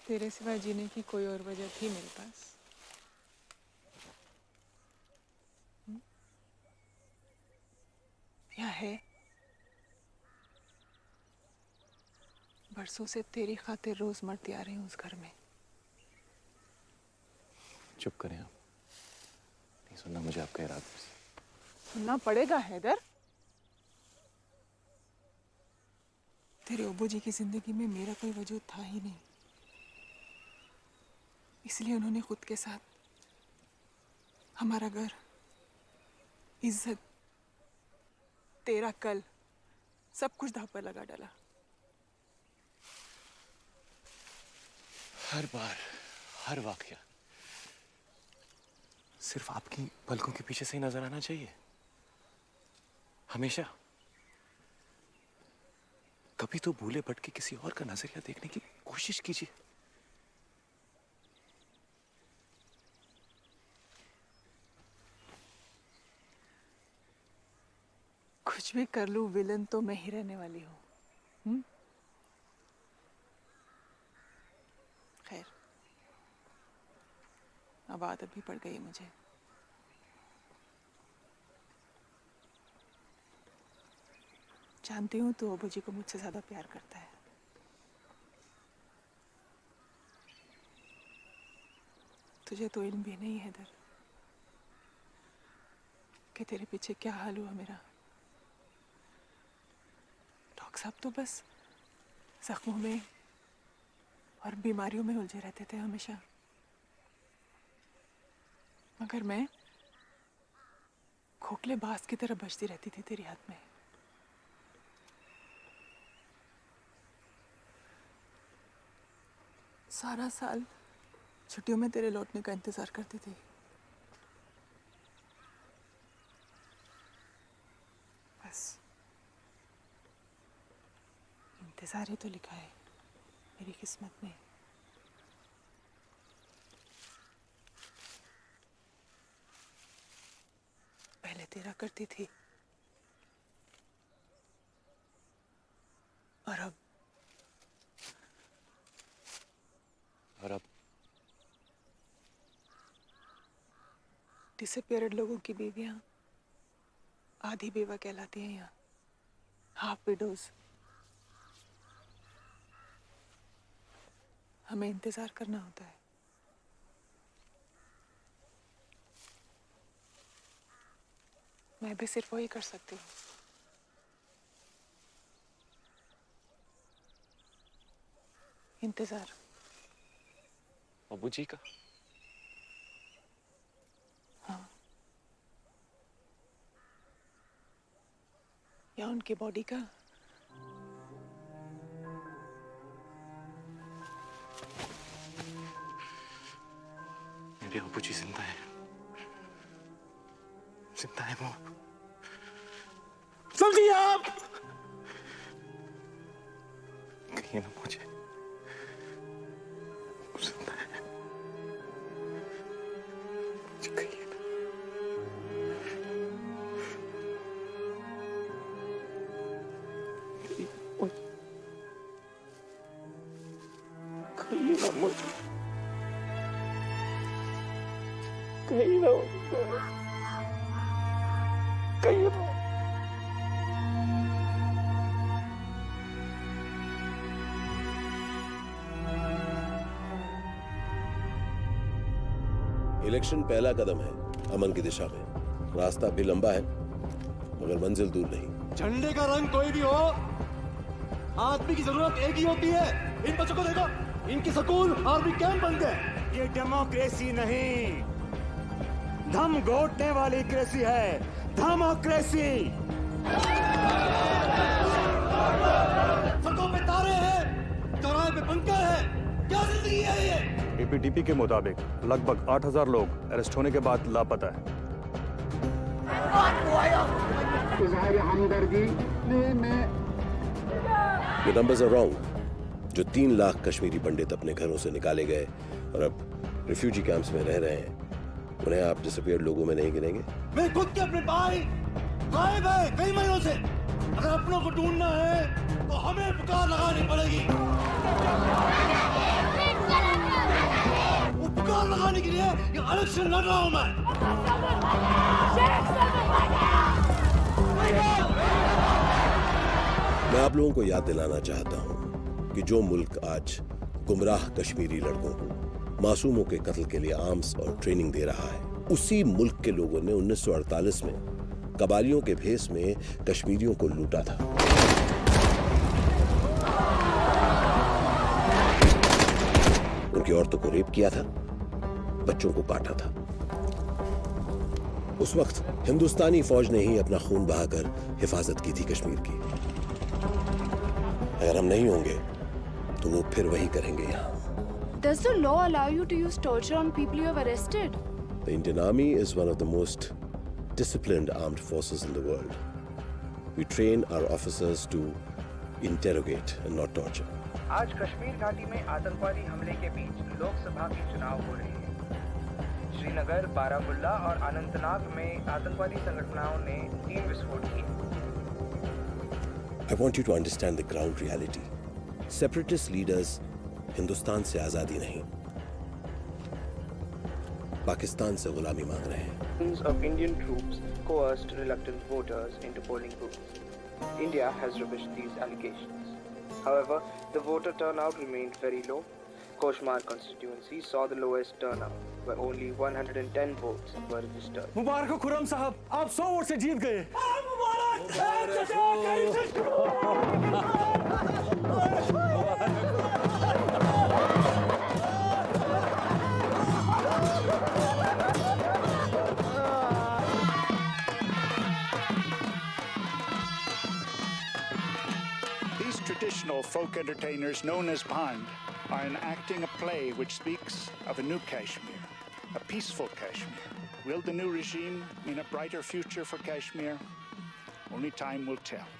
तेरे सिवा जीने की कोई और वजह थी मेरे पास? क्या है? बरसों से तेरी खातिर रोज मरती आ रही हूँ उस घर में। चुप करें आप। नहीं सुनना मुझे आपका इरादा। सुनना पड़ेगा हैदर। तेरे अब्बू जी की जिंदगी में मेरा कोई वजूद था ही नहीं, इसलिए उन्होंने खुद के साथ हमारा घर, इज्जत, तेरा कल, सब कुछ दांव पर लगा डाला। हर बार, हर वाकया सिर्फ आपकी पलकों के पीछे से ही नजर आना चाहिए। हमेशा। कभी तो भूले भटके किसी और का नजरिया देखने की कोशिश कीजिए। कुछ भी कर लूं, विलन तो मैं ही रहने वाली हूँ। खैर, अब आदत भी पड़ गई मुझे। जानती हूँ तू अब्बू जी को मुझसे ज्यादा प्यार करता है। तुझे तो इल्म भी नहीं है इधर कि तेरे पीछे क्या हाल हुआ मेरा। डॉक्टर साहब तो बस जख्मों में और बीमारियों में उलझे रहते थे हमेशा, मगर मैं खोखले बाज की तरह बजती रहती थी तेरी हाथ में। सारा साल छुट्टियों में तेरे लौटने का इंतजार करती थी। बस इंतजार ही तो लिखा है मेरी किस्मत में। पहले तेरा करती थी और अब डिसअपीयर्ड लोगों की बीवियां आधी बेवा कहलाती हैं यहाँ, हाफ विडोज। हमें इंतजार करना होता है। मैं भी सिर्फ वही कर सकती हूँ। इंतजार। अब्बू जी का? हाँ, या उनकी बॉडी का? मेरे अब्बू जी जिंदा है, जिंदा है वो। समझिए आप। कहिए ना मुझे जिंदा है, मुझे कहिए ना। कहिए ना मुझे, कहिए ना, कहिए ना। इलेक्शन पहला कदम है अमन की दिशा में। रास्ता भी लंबा है मगर मंजिल दूर नहीं। झंडे का रंग कोई भी हो, आदमी की जरूरत एक ही होती है। इन बच्चों को देखो, इनके स्कूल आर्मी कैंप बन गए। ये डेमोक्रेसी नहीं, धम घोटने वाली क्रेसी है, धमोक्रेसी। सड़कों पे तारे हैं, चौराहे पे बंकर है, क्या जिंदगी है ये? एपीटीपी के मुताबिक लगभग 8000 लोग अरेस्ट होने के बाद लापता है। इज़हार हमदर्दी में ये नंबर्स आर रॉन्ग। जो 3 लाख कश्मीरी पंडित अपने घरों से निकाले गए और अब रिफ्यूजी कैंप्स में रह रहे हैं, उन्हें आप डिसअपीयर्ड लोगों में नहीं गिनेंगे? मेरे खुद के अपने भाई गायब है कई महीनों से। अगर अपनों को ढूंढना है तो हमें पुकार लगानी पड़ेगी। वो पुकार लगाने के लिए ये इलेक्शन लड़ रहा हूं मैं। मैं आप लोगों को याद दिलाना चाहता हूं कि जो मुल्क आज गुमराह कश्मीरी लड़कों को मासूमों के कत्ल के लिए आर्म्स और ट्रेनिंग दे रहा है, उसी मुल्क के लोगों ने 1948 में कबालियों के भेस में कश्मीरियों को लूटा था। उनकी औरतों को रेप किया था, बच्चों को काटा था। उस वक्त हिंदुस्तानी फौज ने ही अपना खून बहाकर हिफाजत की थी कश्मीर की। अगर हम नहीं होंगे तो वो फिर वही करेंगे यहाँ। Does the law allow you to use torture on people you have arrested? The Indian Army is one of the most disciplined armed forces in the world. We train our officers to interrogate and not torture. आज कश्मीर घाटी में आतंकवादी हमले के बीच लोकसभा के चुनाव हो रहे हैं। श्रीनगर, बारामुल्ला और अनंतनाग में आतंकवादी संगठनों ने 3 विस्फोट किए। I want you to understand the ground reality. Separatist leaders Hindustan से आजादी नहीं, पाकिस्तान से गुलामी मांग रहे हैं। Of Indian troops coerced reluctant voters into polling booths. India has rebuffed these allegations. However, the voter turnout remained very low. Koshmar constituency saw the lowest turnout, where only 110 votes were registered. मुबारक हो खुर्रम साहब, आप 100 वोट से जीत गए। These traditional folk entertainers known as Band are enacting a play which speaks of a new Kashmir, a peaceful Kashmir. Will the new regime mean a brighter future for Kashmir? Only time will tell.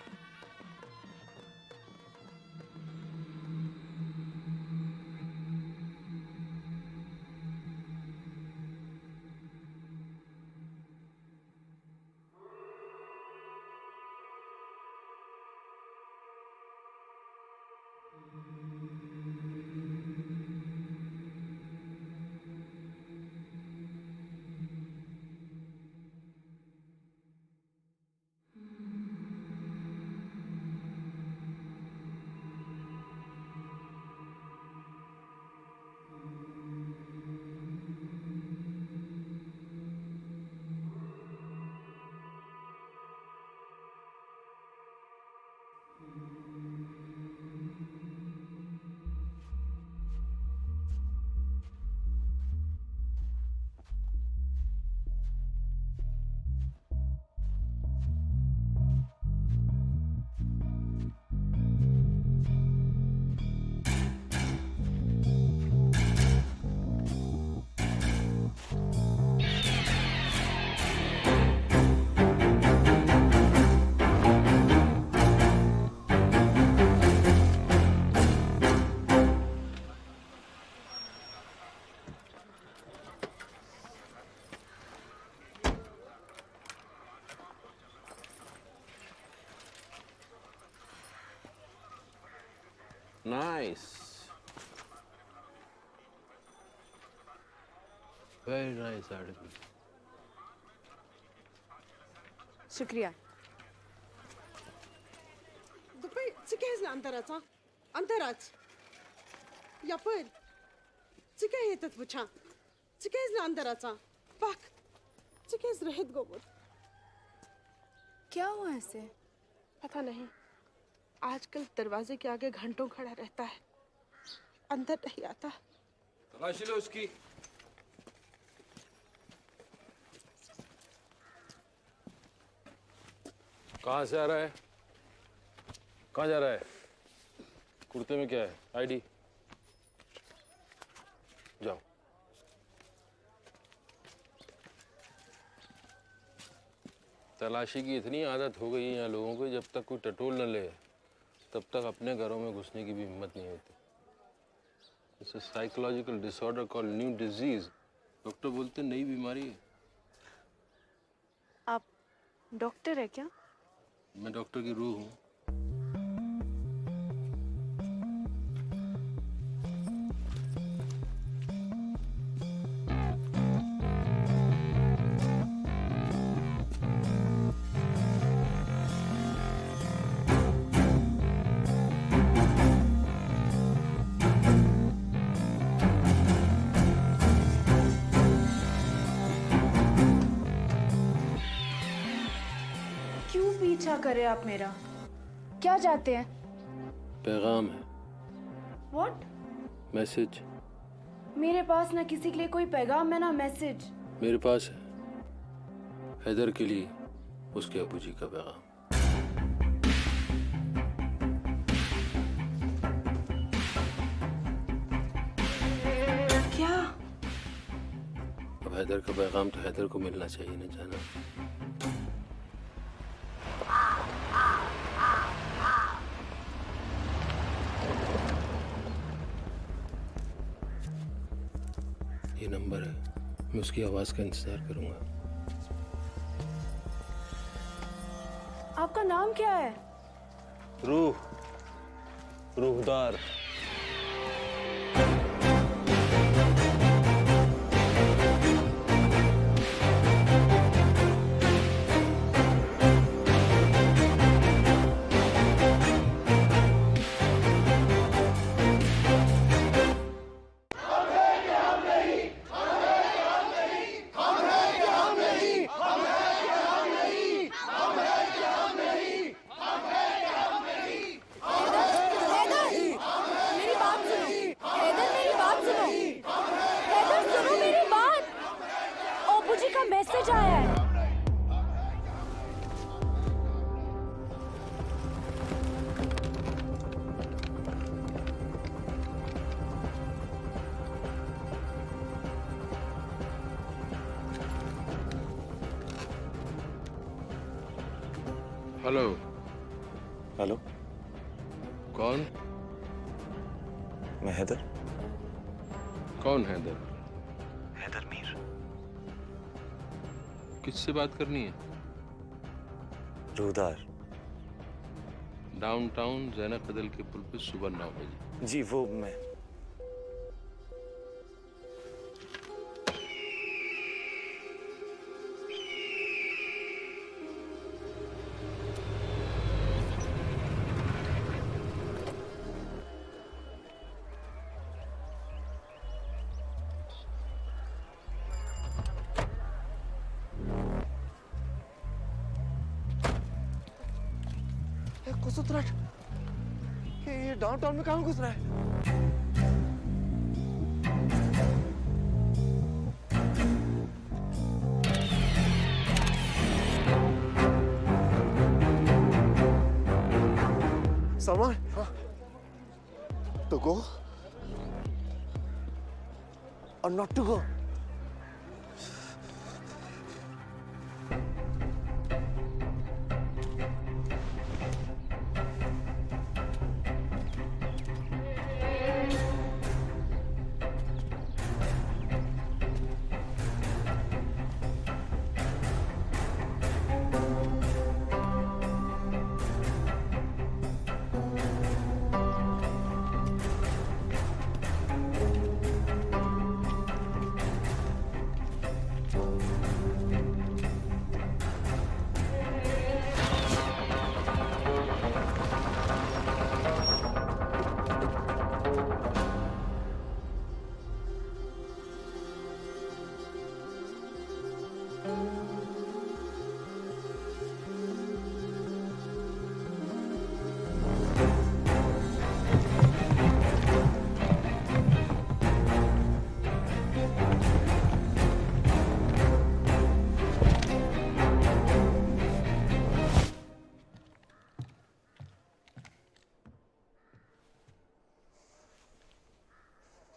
Nice. Very nice article. शुक्रिया। După ce crezi la antarața? Antarați. Ia păr. Ce crezi tot bucea? Ce crezi la antarața? Pac. Ce crezi रहत गोबर? क्या हुआ ऐसे? पता नहीं। आजकल दरवाजे के आगे घंटों खड़ा रहता है, अंदर नहीं आता। तलाशी लो उसकी। कहाँ से आ रहा है? कहाँ जा रहा है? कुर्ते में क्या है? आईडी? जाओ। तलाशी की इतनी आदत हो गई है यहाँ लोगों को, जब तक कोई टटोल न ले तब तक अपने घरों में घुसने की भी हिम्मत नहीं होती। It's a psychological disorder called new disease. Doctor बोलते नई बीमारी है। आप डॉक्टर है क्या? मैं डॉक्टर की रूह हूँ। क्यों पीछा करे आप मेरा? क्या चाहते हैं? पैगाम है, व्हाट? मैसेज। मेरे पास ना किसी के लिए कोई पैगाम है ना मैसेज। मेरे पास है, हैदर के लिए उसके अबू जी का पैगाम। क्या? अब हैदर का पैगाम तो हैदर को मिलना चाहिए ना जाना। ये नंबर है, मैं उसकी आवाज का इंतजार करूंगा। आपका नाम क्या है? रूहदार। मैसेज आया है। हेलो। हेलो, कौन? मैं हैदर। कौन हैदर? हैदर मीर। किससे बात करनी है? रूहदार। डाउनटाउन ज़ैनब कदल के पुल पे सुबह 9 बजे। जी वो मैं। कुसुतराट, ये डाउनटाउन में कहाँ घुस रहा है? Salman, to go or not to go?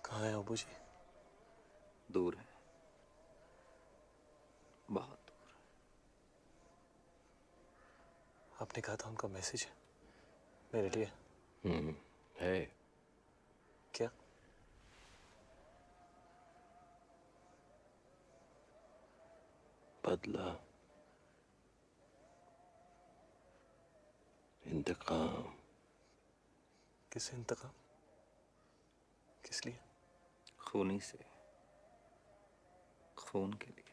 कहाँ है अबू जी? दूर है, बहुत दूर। आपने कहा था उनका मैसेज है मेरे लिए। है। क्या? बदला, इंतकाम। किस इंतकाम? किस लिए? खूनी से, खून के लिए।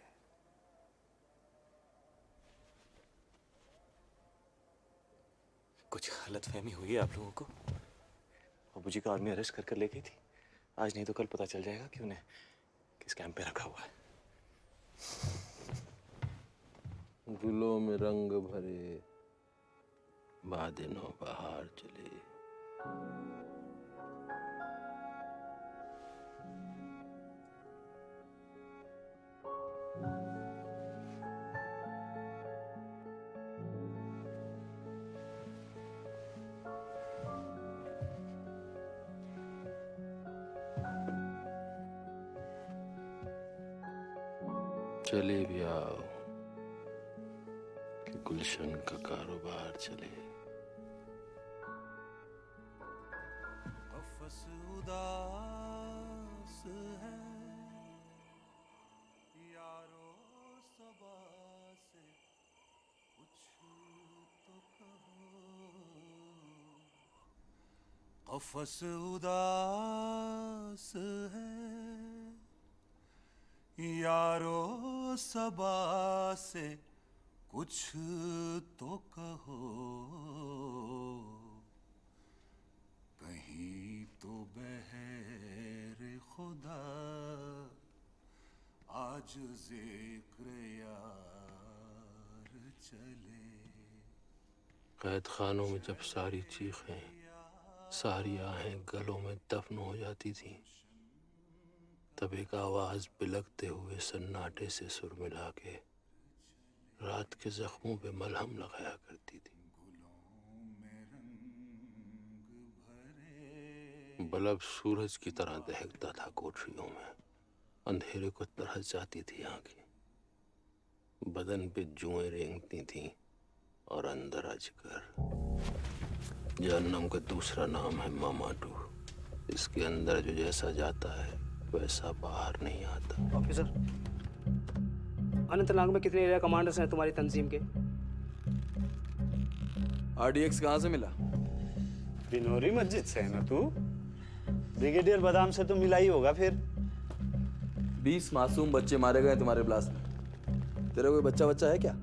कुछ गलतफहमी हुई है आप लोगों को? अबू जी का आर्मी अरेस्ट कर ले गई थी। आज नहीं तो कल पता चल जाएगा कि उन्हें किस कैंप पे रखा हुआ है। गुलों में रंग भरे बादनों बहार चले। चले भी आओ कि गुलशन का कारोबार चले। कफस उदास है यारो सबा से कुछ तो कहो। कफस उदास है यारो सबा से कुछ तो कहो। कहीं तो बहर खुदा आज जिक्र यार चले। कैद खानों में जब सारी चीखें, सारी आहें गलों में दफन हो जाती थी, तब एक आवाज बिलखते हुए सन्नाटे से सुर मिला के रात के जख्मों पे मलहम लगाया करती थी। बल्ब सूरज की तरह दहकता था कोठरियों में। अंधेरे को तरस जाती थी आंखें, बदन पे जुएं रेंगती थीं और अंदर अजगर। जहन्नम का दूसरा नाम है मामाटू। इसके अंदर जो जैसा जाता है वैसा बाहर नहीं आता। ऑफिसर, अनंतनाग में कितने एरिया कमांडर्स हैं तुम्हारी तंजीम के? RDX कहाँ से मिला? बिनोरी मस्जिद से है ना तू? ब्रिगेडियर बादाम से तो मिला ही होगा फिर। 20 मासूम बच्चे मारे गए तुम्हारे ब्लास्ट में। तेरा कोई बच्चा है क्या?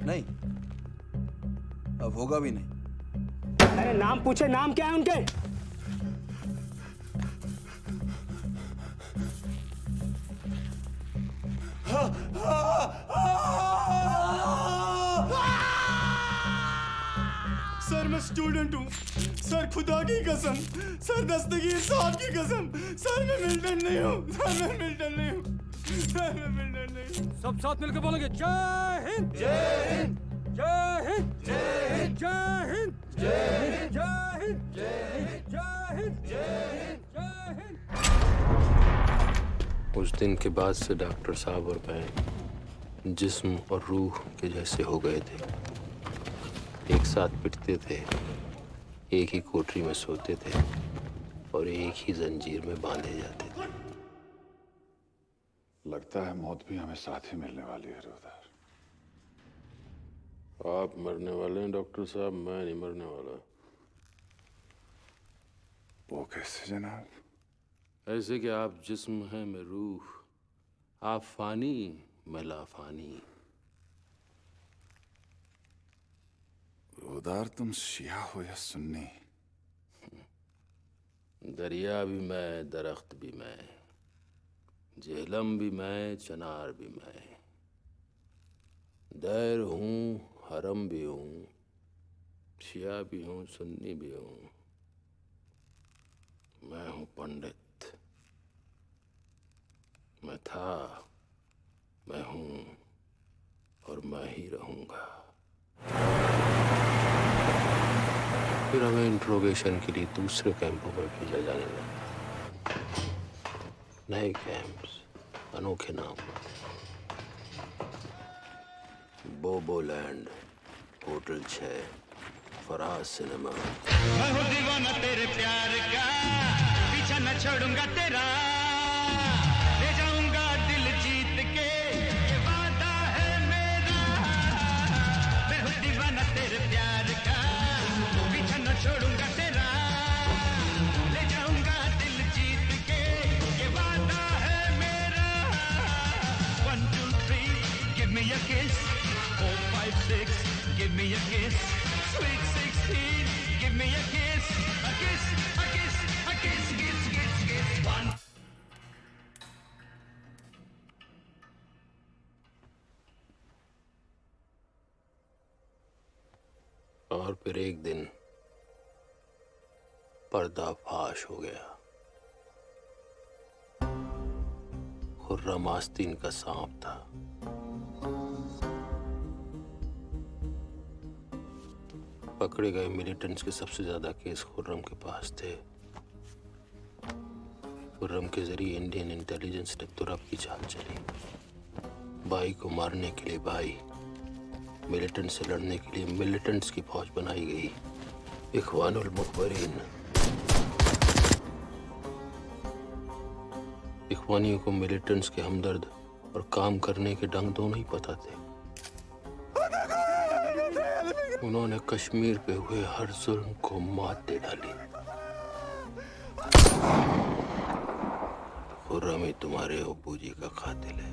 नहीं, अब होगा भी नहीं। अरे नाम पूछे, नाम क्या है उनके? सर मैं स्टूडेंट हूँ सर, खुदा की कसम सर, दस्तगीर साहब की कसम सर, मैं मिल्टन नहीं हूँ सर, मैं मिल्टन नहीं हूँ सर, मैं मिल्टन नहीं हूँ। सब साथ मिलकर बोलेंगे जय हिंद जय हिंद जय हिंद जय हिंद जय हिंद जय हिंद जय हिंद जय हिंद जय हिंद जय हिंद। उस दिन के बाद से डॉक्टर साहब और मैं जिस्म और रूह के जैसे हो गए थे। एक साथ पिटते थे, एक ही कोठरी में सोते थे और एक ही जंजीर में बांधे जाते थे। लगता है मौत भी हमें साथ ही मिलने वाली है रुदार। आप मरने वाले हैं डॉक्टर साहब, मैं नहीं मरने वाला। वो कैसे जनाब? ऐसे कि आप जिस्म हैं, मैं रूह। आप फानी, मैं लाफानी। रुदार तुम शिया हो या सुन्नी? दरिया भी मैं, दरख्त भी मैं, जेहलम भी मैं, चनार भी मैं। दैर हूँ, हरम भी हूँ, शिया भी हूँ, सुन्नी भी हूँ। मैं हूँ पंडित। मैं था, मैं हूँ और मैं ही रहूँगा। फिर हमें इंट्रोगेशन के लिए दूसरे कैंपों पर भेजा जाने लगा। नए कैंप्स, अनोखे नाम। बोबोलैंड, होटल 6, सरफराज सिनेमा। मैं हूँ दीवाना तेरे प्यार का, पीछा न छोड़ूंगा तेरा, ले जाऊंगा दिल जीत के, ये वादा है मेरा। मैं हूँ दीवाना तेरे प्यार का, पीछा न छोड़ूंगा तेरा, ले जाऊंगा दिल जीत के, ये वादा है मेरा। 1 2 3 give me a kiss, 4 5 6 give me a kiss, sweet 16 give me a kiss, a kiss, a kiss, a kiss, kiss, kiss, kiss. 1 और फिर एक दिन पर्दाफाश हो गया। खुर्रम आस्तीन का सांप था। पकड़े गए मिलिटेंट्स के सबसे ज्यादा केस खुर्रम के पास थे। खुर्रम के जरिए इंडियन इंटेलिजेंस ने तुरब की चाल चली। भाई को मारने के लिए भाई, मिलिटेंट से लड़ने के लिए मिलिटेंट्स की फौज बनाई गई, इख्वानुल मुखबरीन। इख्वानियों को मिलिटेंट्स के हमदर्द और काम करने के ढंग दोनों ही पता थे। उन्होंने कश्मीर पे हुए हर जुल्म को मात दे डाली। खुर्रम ही तुम्हारे अब्बू जी का कातिल है।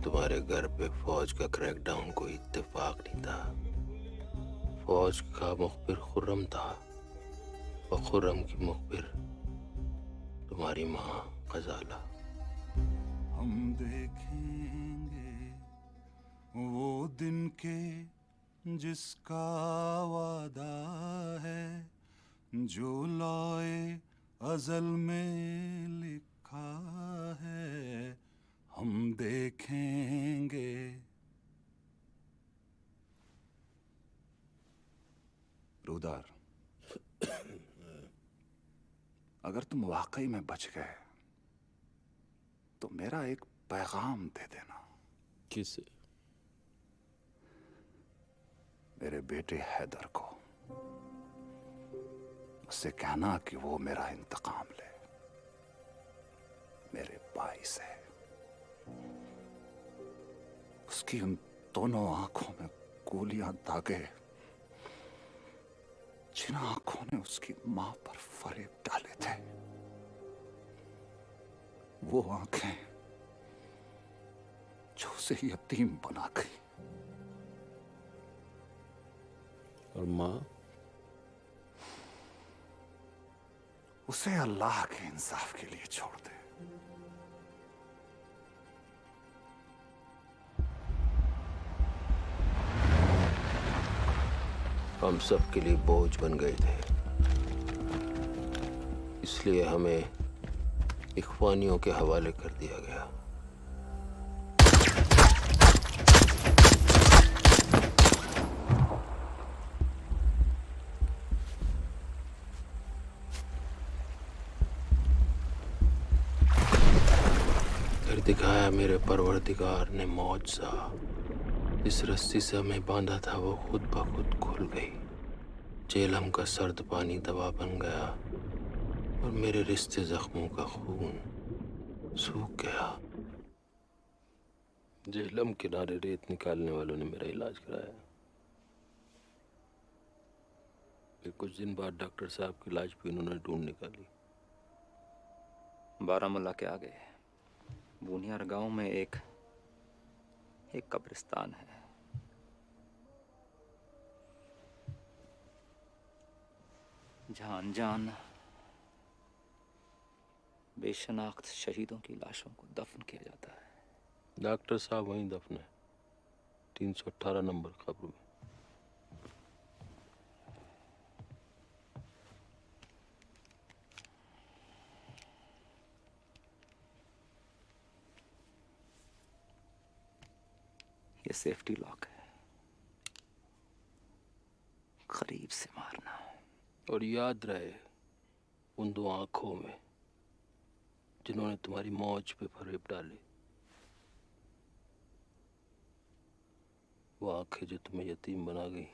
तुम्हारे घर पे फौज का क्रैकडाउन कोई इत्तेफाक नहीं था। फौज का मुखबिर खुर्रम था और खुर्रम की मुखबिर तुम्हारी माँ गजाला। हम देखेंगे वो दिन के जिसका वादा है, जो लौए अज़ल में लिखा है। हम देखेंगे। रूदार, अगर तुम वाकई में बच गए तो मेरा एक पैगाम दे देना। किसे? मेरे बेटे हैदर को। उससे कहना कि वो मेरा इंतकाम ले, मेरे भाई से। उसकी उन दोनों आंखों में गोलियां दागे, जिन आंखों ने उसकी मां पर फरेब डाले थे। वो आंखें जो उसे यतीम बना गई। और मां? उसे अल्लाह के इंसाफ के लिए छोड़ दे। हम सब के लिए बोझ बन गए थे, इसलिए हमें इख्वानियों के हवाले कर दिया गया। फिर दिखाया मेरे परवरदिगार ने मौजज़ा। इस रस्सी से हमें बांधा था वो खुद ब खुद खुल गई। जेलम का सर्द पानी दवा बन गया और मेरे रिश्ते जख्मों का खून सूख गया। जेहलम किनारे रेत निकालने वालों ने मेरा इलाज कराया। फिर कुछ दिन बाद डॉक्टर साहब की लाश भी उन्होंने ढूंढ निकाली। बारामूला के आगे बूनियार गांव में एक कब्रिस्तान है। जहां अनजान बेशनाख्त शहीदों की लाशों को दफन किया जाता है। डॉक्टर साहब वहीं दफन है, 318 नंबर कब्र में। ये सेफ्टी लॉक है। करीब से मारना। और याद रहे, उन दो आंखों में जिन्होंने तुम्हारी मौज पे फरेब डाली, वो आंखें जो तुम्हें यतीम बना गई